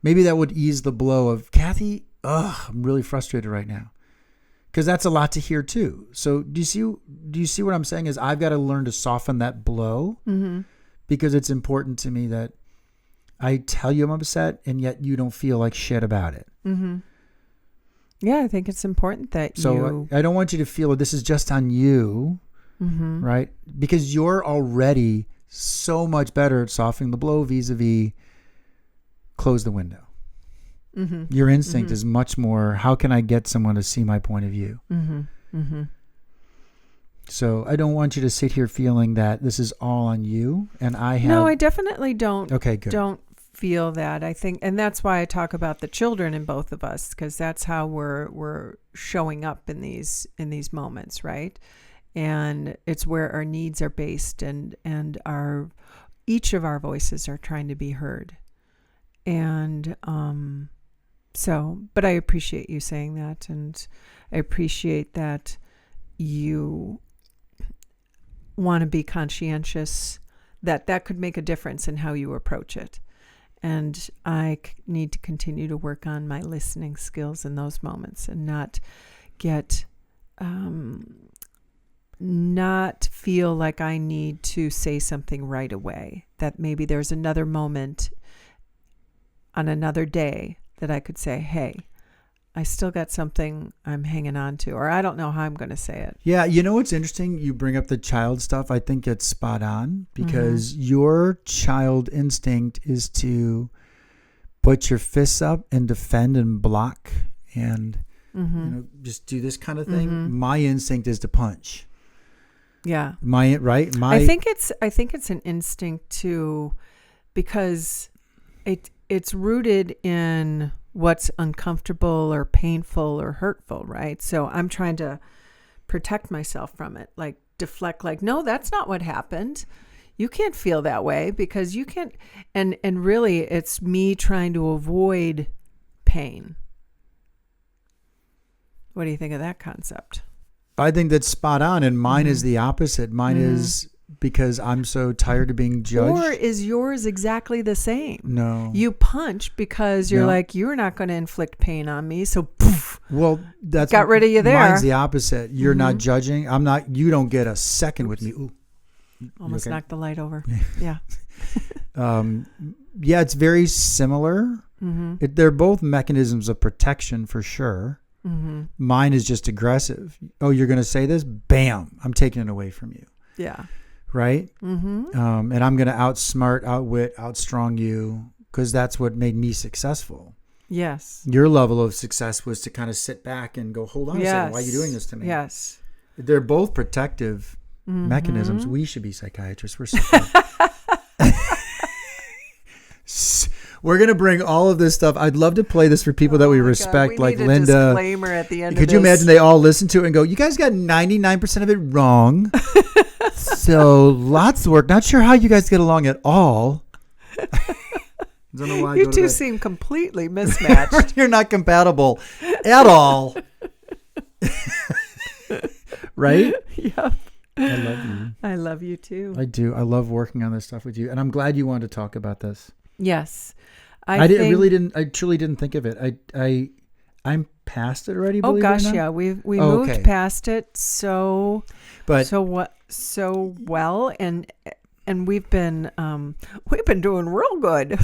[SPEAKER 1] Maybe that would ease the blow of, Cathy, I'm really frustrated right now. Because that's a lot to hear too. So do you see what I'm saying is I've got to learn to soften that blow because it's important to me that I tell you I'm upset and yet you don't feel like shit about it.
[SPEAKER 2] Mm-hmm. Yeah, I think it's important that
[SPEAKER 1] So I don't want you to feel that this is just on you, right? Because you're already so much better at softening the blow vis-a-vis close the window. Mm-hmm. Your instinct is much more, how can I get someone to see my point of view? Mm-hmm. Mm-hmm. So I don't want you to sit here feeling that this is all on you. And
[SPEAKER 2] No, I definitely don't.
[SPEAKER 1] Okay, good.
[SPEAKER 2] Don't feel that. I think, and that's why I talk about the children in both of us, because that's how we're showing up in these moments, right? And it's where our needs are based, and each of our voices are trying to be heard. And but I appreciate you saying that, and I appreciate that you want to be conscientious that could make a difference in how you approach it. And I need to continue to work on my listening skills in those moments and not feel like I need to say something right away, that maybe there's another moment on another day that I could say, hey, I still got something I'm hanging on to, or I don't know how I'm going to say it.
[SPEAKER 1] Yeah, you know what's interesting? You bring up the child stuff. I think it's spot on, because your child instinct is to put your fists up and defend and block and just do this kind of thing. My instinct is to punch.
[SPEAKER 2] Yeah.
[SPEAKER 1] I
[SPEAKER 2] think it's an instinct too, because it's rooted in what's uncomfortable or painful or hurtful, right? So I'm trying to protect myself from it, like deflect, like, no, that's not what happened. You can't feel that way because you can't. And really, it's me trying to avoid pain. What do you think of that concept?
[SPEAKER 1] I think that's spot on. And mine is the opposite. Mine is because I'm so tired of being judged.
[SPEAKER 2] Or is yours exactly the same?
[SPEAKER 1] No.
[SPEAKER 2] You punch because you're
[SPEAKER 1] No.
[SPEAKER 2] like, you're not going to inflict pain on me. So poof.
[SPEAKER 1] Well, that's
[SPEAKER 2] Got rid of you there.
[SPEAKER 1] Mine's the opposite. You're not judging. I'm not. You don't get a second with me. Ooh.
[SPEAKER 2] Almost
[SPEAKER 1] okay?
[SPEAKER 2] knocked the light over. Yeah.
[SPEAKER 1] Yeah, it's very similar. They're both mechanisms of protection for sure. Mine is just aggressive. Oh, you're going to say this? Bam! I'm taking it away from you.
[SPEAKER 2] Yeah.
[SPEAKER 1] Right? And I'm going to outsmart, outwit, outstrong you because that's what made me successful.
[SPEAKER 2] Yes.
[SPEAKER 1] Your level of success was to kind of sit back and go, hold on a second, why are you doing this to me?
[SPEAKER 2] Yes.
[SPEAKER 1] They're both protective mechanisms. We should be psychiatrists. We're We're going to bring all of this stuff. I'd love to play this for people that we respect,
[SPEAKER 2] we
[SPEAKER 1] like
[SPEAKER 2] need a
[SPEAKER 1] Linda.
[SPEAKER 2] Disclaimer at the end.
[SPEAKER 1] Could you imagine they all listen to it and go, you guys got 99% of it wrong. So lots of work. Not sure how you guys get along at all. Don't know why I
[SPEAKER 2] You
[SPEAKER 1] go to
[SPEAKER 2] two
[SPEAKER 1] that.
[SPEAKER 2] seem completely mismatched.
[SPEAKER 1] You're not compatible at all. Right?
[SPEAKER 2] Yep.
[SPEAKER 1] I love you.
[SPEAKER 2] I love you too.
[SPEAKER 1] I do. I love working on this stuff with you. And I'm glad you wanted to talk about this.
[SPEAKER 2] Yes.
[SPEAKER 1] I truly didn't think of it. I'm past it already.
[SPEAKER 2] Oh
[SPEAKER 1] believe it or
[SPEAKER 2] gosh,
[SPEAKER 1] not.
[SPEAKER 2] yeah. We
[SPEAKER 1] Oh,
[SPEAKER 2] moved
[SPEAKER 1] okay.
[SPEAKER 2] past it so
[SPEAKER 1] But
[SPEAKER 2] well, and we've been doing real good.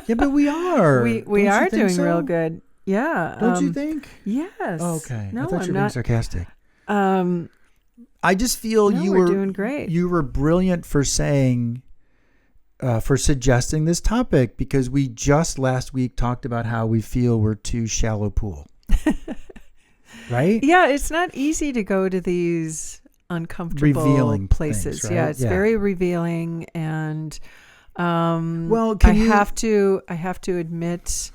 [SPEAKER 1] yeah, but we are.
[SPEAKER 2] we
[SPEAKER 1] Don't you
[SPEAKER 2] are
[SPEAKER 1] think
[SPEAKER 2] doing
[SPEAKER 1] so?
[SPEAKER 2] real good. Yeah.
[SPEAKER 1] Don't you think?
[SPEAKER 2] Yes.
[SPEAKER 1] Oh, okay.
[SPEAKER 2] No,
[SPEAKER 1] I thought
[SPEAKER 2] I'm
[SPEAKER 1] you were being
[SPEAKER 2] not.
[SPEAKER 1] sarcastic.
[SPEAKER 2] No,
[SPEAKER 1] I just feel you
[SPEAKER 2] we're
[SPEAKER 1] were
[SPEAKER 2] doing great.
[SPEAKER 1] You were brilliant for saying, for suggesting this topic because we just last week talked about how we feel we're too shallow pool. Right?
[SPEAKER 2] Yeah, it's not easy to go to these uncomfortable
[SPEAKER 1] Revealing
[SPEAKER 2] places.
[SPEAKER 1] things, right?
[SPEAKER 2] Yeah, it's very revealing, and
[SPEAKER 1] Well,
[SPEAKER 2] I have to admit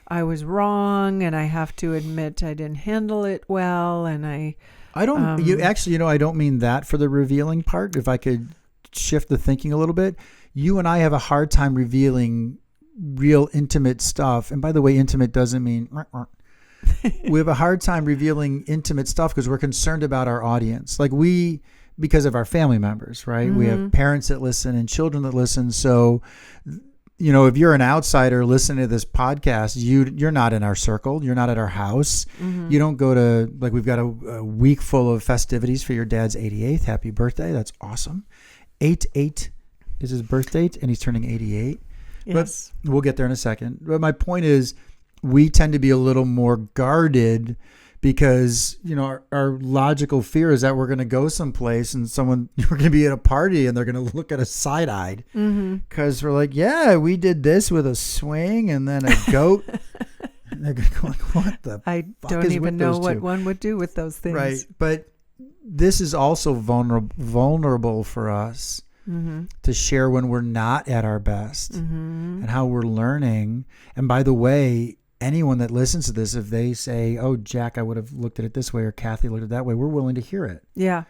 [SPEAKER 2] I was wrong, and I have to admit I didn't handle it well, and I
[SPEAKER 1] don't. I don't mean that for the revealing part. If I could shift the thinking a little bit, you and I have a hard time revealing real intimate stuff. And by the way, intimate doesn't mean. We have a hard time revealing intimate stuff because we're concerned about our audience. Like because of our family members, right? We have parents that listen and children that listen. So, if you're an outsider listening to this podcast, you're not in our circle. You're not at our house. You don't go to, like, we've got a week full of festivities for your dad's 88th. Happy birthday. That's awesome. 8/8 is his birth date, and he's turning 88.
[SPEAKER 2] yes.
[SPEAKER 1] But we'll get there in a second. But my point is, we tend to be a little more guarded because, our logical fear is that we're going to go someplace and we're going to be at a party and they're going to look at us side-eyed because we're like, yeah, we did this with a swing and then a goat. And they're going to go like, what the
[SPEAKER 2] I
[SPEAKER 1] fuck
[SPEAKER 2] don't
[SPEAKER 1] is
[SPEAKER 2] even
[SPEAKER 1] with
[SPEAKER 2] know
[SPEAKER 1] those
[SPEAKER 2] what
[SPEAKER 1] two?
[SPEAKER 2] one would do with those things.
[SPEAKER 1] Right. But this is also vulnerable for us to share when we're not at our best and how we're learning. And by the way, anyone that listens to this, if they say, oh, Jack, I would have looked at it this way, or Cathy looked at it that way, we're willing to hear it.
[SPEAKER 2] Yeah.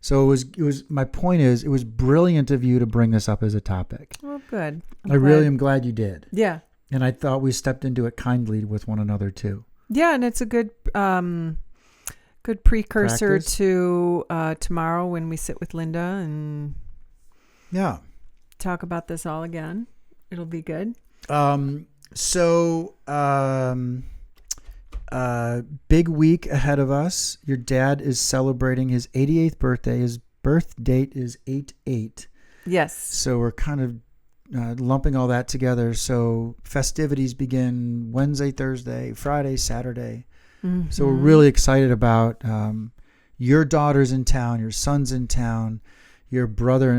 [SPEAKER 1] So it was my point is, it was brilliant of you to bring this up as a topic.
[SPEAKER 2] Well, good.
[SPEAKER 1] I really am glad you did.
[SPEAKER 2] Yeah.
[SPEAKER 1] And I thought we stepped into it kindly with one another too.
[SPEAKER 2] Yeah, and it's a good precursor
[SPEAKER 1] Practice.
[SPEAKER 2] to tomorrow when we sit with Linda and talk about this all again. It'll be good.
[SPEAKER 1] Big week ahead of us. Your dad is celebrating his 88th birthday. His birth date is 8/8.
[SPEAKER 2] Yes.
[SPEAKER 1] So we're kind of lumping all that together. So festivities begin Wednesday, Thursday, Friday, Saturday. So we're really excited about your daughter's in town, your son's in town, your brother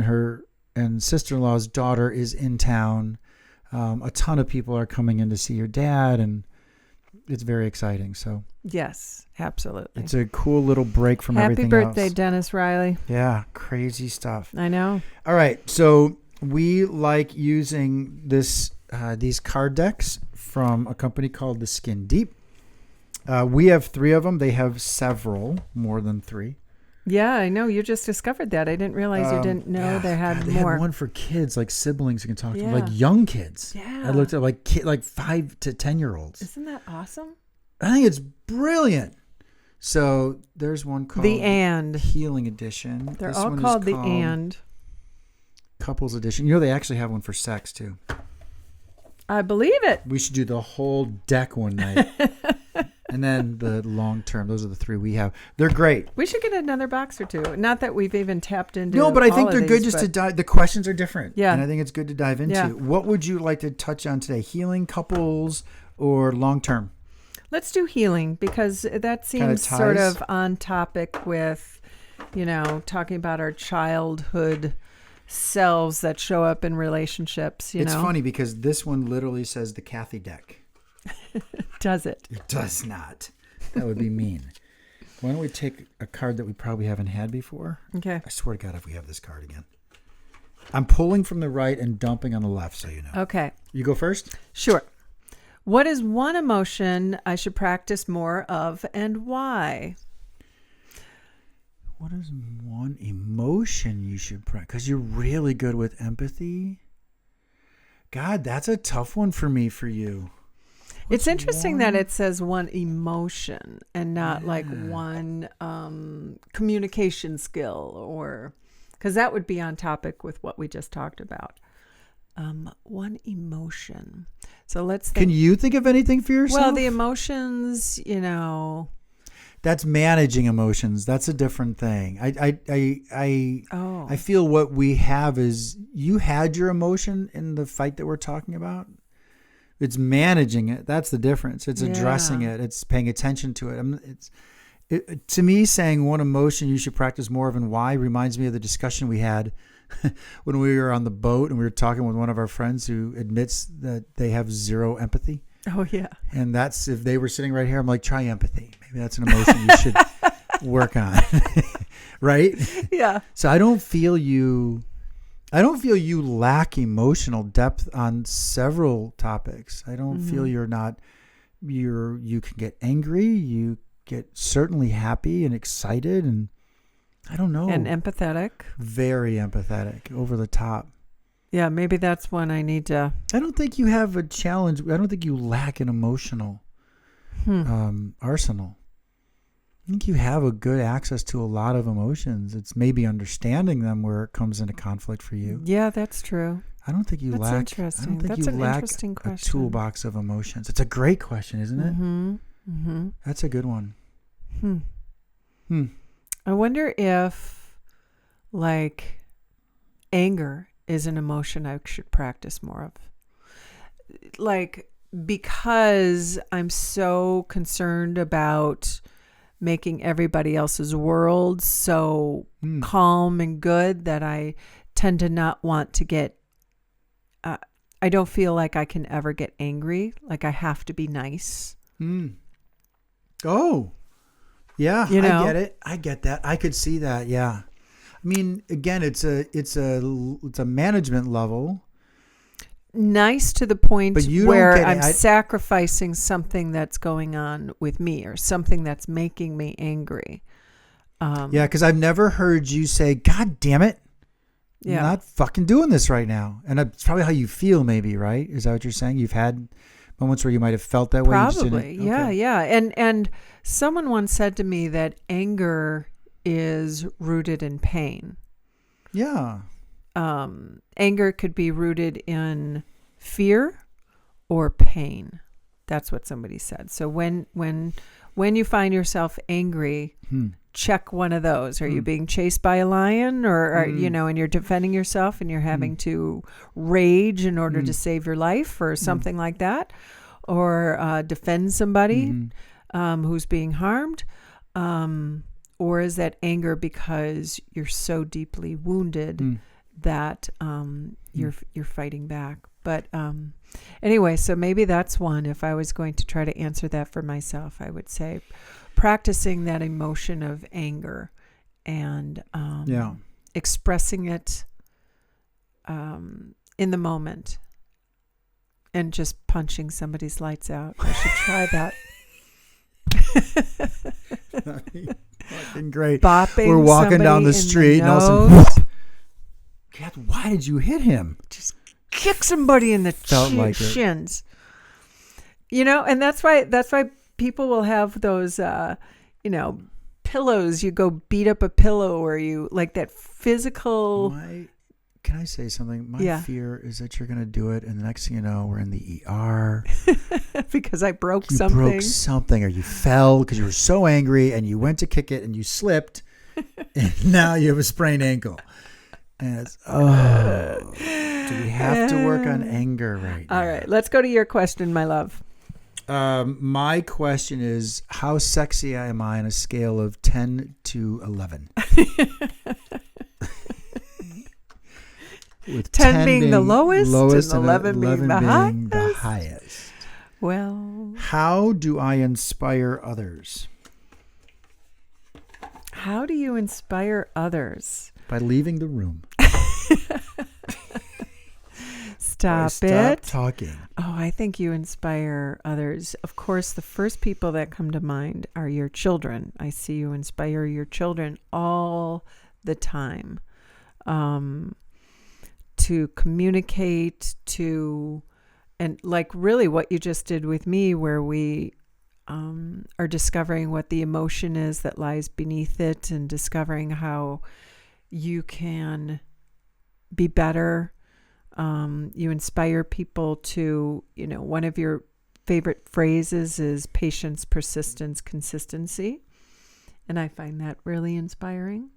[SPEAKER 1] and sister-in-law's daughter is in town. A ton of people are coming in to see your dad, and it's very exciting. So
[SPEAKER 2] Yes, absolutely.
[SPEAKER 1] it's a cool little break from
[SPEAKER 2] Happy
[SPEAKER 1] everything
[SPEAKER 2] birthday,
[SPEAKER 1] else.
[SPEAKER 2] Dennis Riley.
[SPEAKER 1] Yeah, crazy stuff.
[SPEAKER 2] I know.
[SPEAKER 1] All right, so we like using this these card decks from a company called The Skin Deep. We have 3 of them. They have several, more than 3.
[SPEAKER 2] Yeah, I know. You just discovered that. I didn't realize you didn't know they had
[SPEAKER 1] they
[SPEAKER 2] more.
[SPEAKER 1] had one for kids, like siblings you can talk to,
[SPEAKER 2] Yeah.
[SPEAKER 1] like young kids.
[SPEAKER 2] Yeah.
[SPEAKER 1] I looked at like 5 to 10-year-olds.
[SPEAKER 2] Isn't that awesome?
[SPEAKER 1] I think it's brilliant. So there's one called
[SPEAKER 2] The And.
[SPEAKER 1] Healing Edition.
[SPEAKER 2] They're
[SPEAKER 1] This
[SPEAKER 2] all
[SPEAKER 1] one is
[SPEAKER 2] called the And.
[SPEAKER 1] Couples Edition. You know, they actually have one for sex too.
[SPEAKER 2] I believe it.
[SPEAKER 1] We should do the whole deck one night. And then the long term. Those are the 3 we have. They're great.
[SPEAKER 2] We should get another box or 2. Not that we've even tapped into.
[SPEAKER 1] No, but I
[SPEAKER 2] all
[SPEAKER 1] think
[SPEAKER 2] of
[SPEAKER 1] they're
[SPEAKER 2] these,
[SPEAKER 1] good just to dive. The questions are different.
[SPEAKER 2] Yeah.
[SPEAKER 1] And I think it's good to dive into.
[SPEAKER 2] Yeah.
[SPEAKER 1] What would you like to touch on today? Healing, couples, or long term?
[SPEAKER 2] Let's do healing because that seems
[SPEAKER 1] ties.
[SPEAKER 2] sort of on topic with, talking about our childhood selves that show up in relationships.
[SPEAKER 1] It's funny because this one literally says the Cathy deck.
[SPEAKER 2] Does it?
[SPEAKER 1] It does not. That would be mean. Why don't we take a card that we probably haven't had before?
[SPEAKER 2] Okay.
[SPEAKER 1] I swear to God, if we have this card again. I'm pulling from the right and dumping on the left, so you know.
[SPEAKER 2] Okay.
[SPEAKER 1] You go first?
[SPEAKER 2] Sure. What is one emotion I should practice more of and why?
[SPEAKER 1] What is one emotion you should practice? Because you're really good with empathy. God, that's a tough one for me, for you.
[SPEAKER 2] It's interesting that it says one emotion and not like one communication skill, or because that would be on topic with what we just talked about. One emotion. So let's think.
[SPEAKER 1] Can you think of anything for yourself?
[SPEAKER 2] Well, the emotions,
[SPEAKER 1] That's managing emotions. That's a different thing. I feel what we have is you had your emotion in the fight that we're talking about. It's managing it. That's the difference. It's addressing it. It's paying attention to it. To me, saying one emotion you should practice more of and why reminds me of the discussion we had when we were on the boat and we were talking with one of our friends who admits that they have 0 empathy.
[SPEAKER 2] Oh, yeah.
[SPEAKER 1] And that's, if they were sitting right here, I'm like, try empathy. Maybe that's an emotion you should work on. Right?
[SPEAKER 2] Yeah.
[SPEAKER 1] So I don't feel you lack emotional depth on several topics. I don't feel you can get angry. You get certainly happy and excited, and I don't know.
[SPEAKER 2] And empathetic.
[SPEAKER 1] Very empathetic, over the top.
[SPEAKER 2] Yeah, maybe that's one I need to.
[SPEAKER 1] I don't think you have a challenge. I don't think you lack an emotional arsenal. I think you have a good access to a lot of emotions. It's maybe understanding them where it comes into conflict for you.
[SPEAKER 2] Yeah, that's true.
[SPEAKER 1] I don't think you
[SPEAKER 2] That's
[SPEAKER 1] lack.
[SPEAKER 2] interesting.
[SPEAKER 1] I don't think
[SPEAKER 2] That's
[SPEAKER 1] you
[SPEAKER 2] an
[SPEAKER 1] lack
[SPEAKER 2] interesting
[SPEAKER 1] a
[SPEAKER 2] question.
[SPEAKER 1] toolbox of emotions. It's a great question, isn't it?
[SPEAKER 2] Mm-hmm. Mm-hmm.
[SPEAKER 1] That's a good one.
[SPEAKER 2] I wonder if, like, anger is an emotion I should practice more of. Like, because I'm so concerned about making everybody else's world so calm and good that I tend to not want to get, I don't feel like I can ever get angry. Like I have to be nice.
[SPEAKER 1] Oh, yeah,
[SPEAKER 2] You know?
[SPEAKER 1] I get it. I get that. I could see that. Yeah. I mean, again, it's a management level.
[SPEAKER 2] Nice to the point
[SPEAKER 1] But you don't
[SPEAKER 2] where
[SPEAKER 1] get it.
[SPEAKER 2] I'm sacrificing something that's going on with me or something that's making me angry.
[SPEAKER 1] Yeah, because I've never heard you say, God damn it,
[SPEAKER 2] Yeah.
[SPEAKER 1] I'm not fucking doing this right now. And it's probably how you feel, maybe, right? Is that what you're saying? You've had moments where you might have felt that way. You just
[SPEAKER 2] Probably.
[SPEAKER 1] didn't-
[SPEAKER 2] Yeah,
[SPEAKER 1] okay.
[SPEAKER 2] yeah. And someone once said to me that anger is rooted in pain.
[SPEAKER 1] Yeah.
[SPEAKER 2] Anger could be rooted in fear or pain. That's what somebody said. So when you find yourself angry, check one of those. Are you being chased by a lion, or are, and you're defending yourself and you're having to rage in order to save your life or something like that, or defend somebody who's being harmed, or is that anger because you're so deeply wounded that you're fighting back? But anyway, so maybe that's one. If I was going to try to answer that for myself, I would say practicing that emotion of anger and expressing it in the moment and just punching somebody's lights out. I should try that.
[SPEAKER 1] Fucking great.
[SPEAKER 2] Bopping
[SPEAKER 1] We're walking down the
[SPEAKER 2] somebody
[SPEAKER 1] street
[SPEAKER 2] in
[SPEAKER 1] and
[SPEAKER 2] the
[SPEAKER 1] all of a
[SPEAKER 2] nose.
[SPEAKER 1] sudden, Kath, why did you hit him?
[SPEAKER 2] Just kick somebody in the
[SPEAKER 1] Felt like it.
[SPEAKER 2] shins. You know, and that's why people will have those pillows. You go beat up a pillow, or you like that physical.
[SPEAKER 1] Can I say something? My
[SPEAKER 2] Yeah.
[SPEAKER 1] fear is that you're going to do it, and the next thing you know, we're in the ER.
[SPEAKER 2] Because I broke
[SPEAKER 1] You
[SPEAKER 2] something.
[SPEAKER 1] broke something, or you fell because you were so angry, and you went to kick it, and you slipped, and now you have a sprained ankle. And it's, do we have to work on anger right now?
[SPEAKER 2] All right, let's go to your question, my love.
[SPEAKER 1] My question is, how sexy am I on a scale of 10 to 11? With
[SPEAKER 2] 10 being the lowest and 11 being the
[SPEAKER 1] the highest.
[SPEAKER 2] Well,
[SPEAKER 1] How do I inspire others?
[SPEAKER 2] how do you inspire others?
[SPEAKER 1] By leaving the room.
[SPEAKER 2] Stop
[SPEAKER 1] Stop
[SPEAKER 2] it.
[SPEAKER 1] talking.
[SPEAKER 2] Oh, I think you inspire others. Of course, the first people that come to mind are your children. I see you inspire your children all the time. To communicate, and like really what you just did with me, where we are discovering what the emotion is that lies beneath it, and discovering how you can be better. You inspire people to, one of your favorite phrases is patience, persistence, consistency. And I find that really inspiring.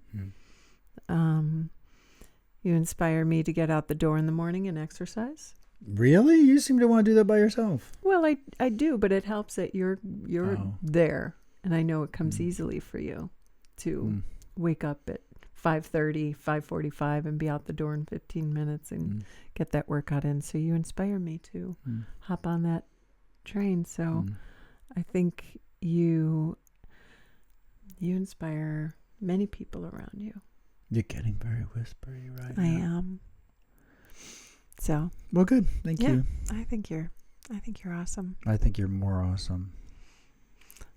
[SPEAKER 2] You inspire me to get out the door in the morning and exercise.
[SPEAKER 1] Really? You seem to want to do that by yourself.
[SPEAKER 2] Well, I do, but it helps that you're
[SPEAKER 1] Oh.
[SPEAKER 2] there. And I know it comes easily for you to wake up at 5:30, 5:45 and be out the door in 15 minutes and get that workout in. So you inspire me to hop on that train. So I think you inspire many people around you.
[SPEAKER 1] You're getting very whispery right now.
[SPEAKER 2] I am. So,
[SPEAKER 1] Well, good. Thank you.
[SPEAKER 2] I think you're awesome.
[SPEAKER 1] I think you're more awesome.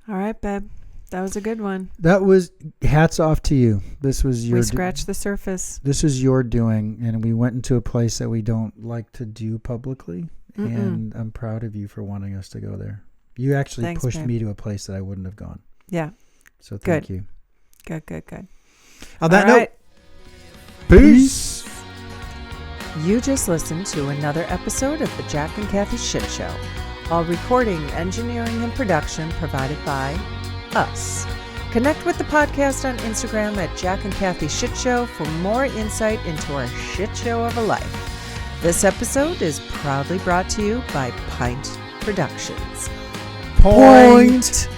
[SPEAKER 2] All right, babe. That was a good one.
[SPEAKER 1] That was hats off to you. This was your
[SPEAKER 2] We scratched the surface.
[SPEAKER 1] This is your doing, and we went into a place that we don't like to do publicly. And I'm proud of you for wanting us to go there. You actually
[SPEAKER 2] Thanks,
[SPEAKER 1] pushed
[SPEAKER 2] babe.
[SPEAKER 1] me to a place that I wouldn't have gone.
[SPEAKER 2] Yeah.
[SPEAKER 1] So thank
[SPEAKER 2] Good.
[SPEAKER 1] you.
[SPEAKER 2] Good.
[SPEAKER 1] On that
[SPEAKER 2] All
[SPEAKER 1] note,
[SPEAKER 2] right.
[SPEAKER 1] peace.
[SPEAKER 2] You just listened to another episode of the Jack and Cathy Shit Show. All recording, engineering, and production provided by us. Connect with the podcast on Instagram at Jack and Cathy Shit Show for more insight into our shit show of a life. This episode is proudly brought to you by Pint Productions.
[SPEAKER 1] Point.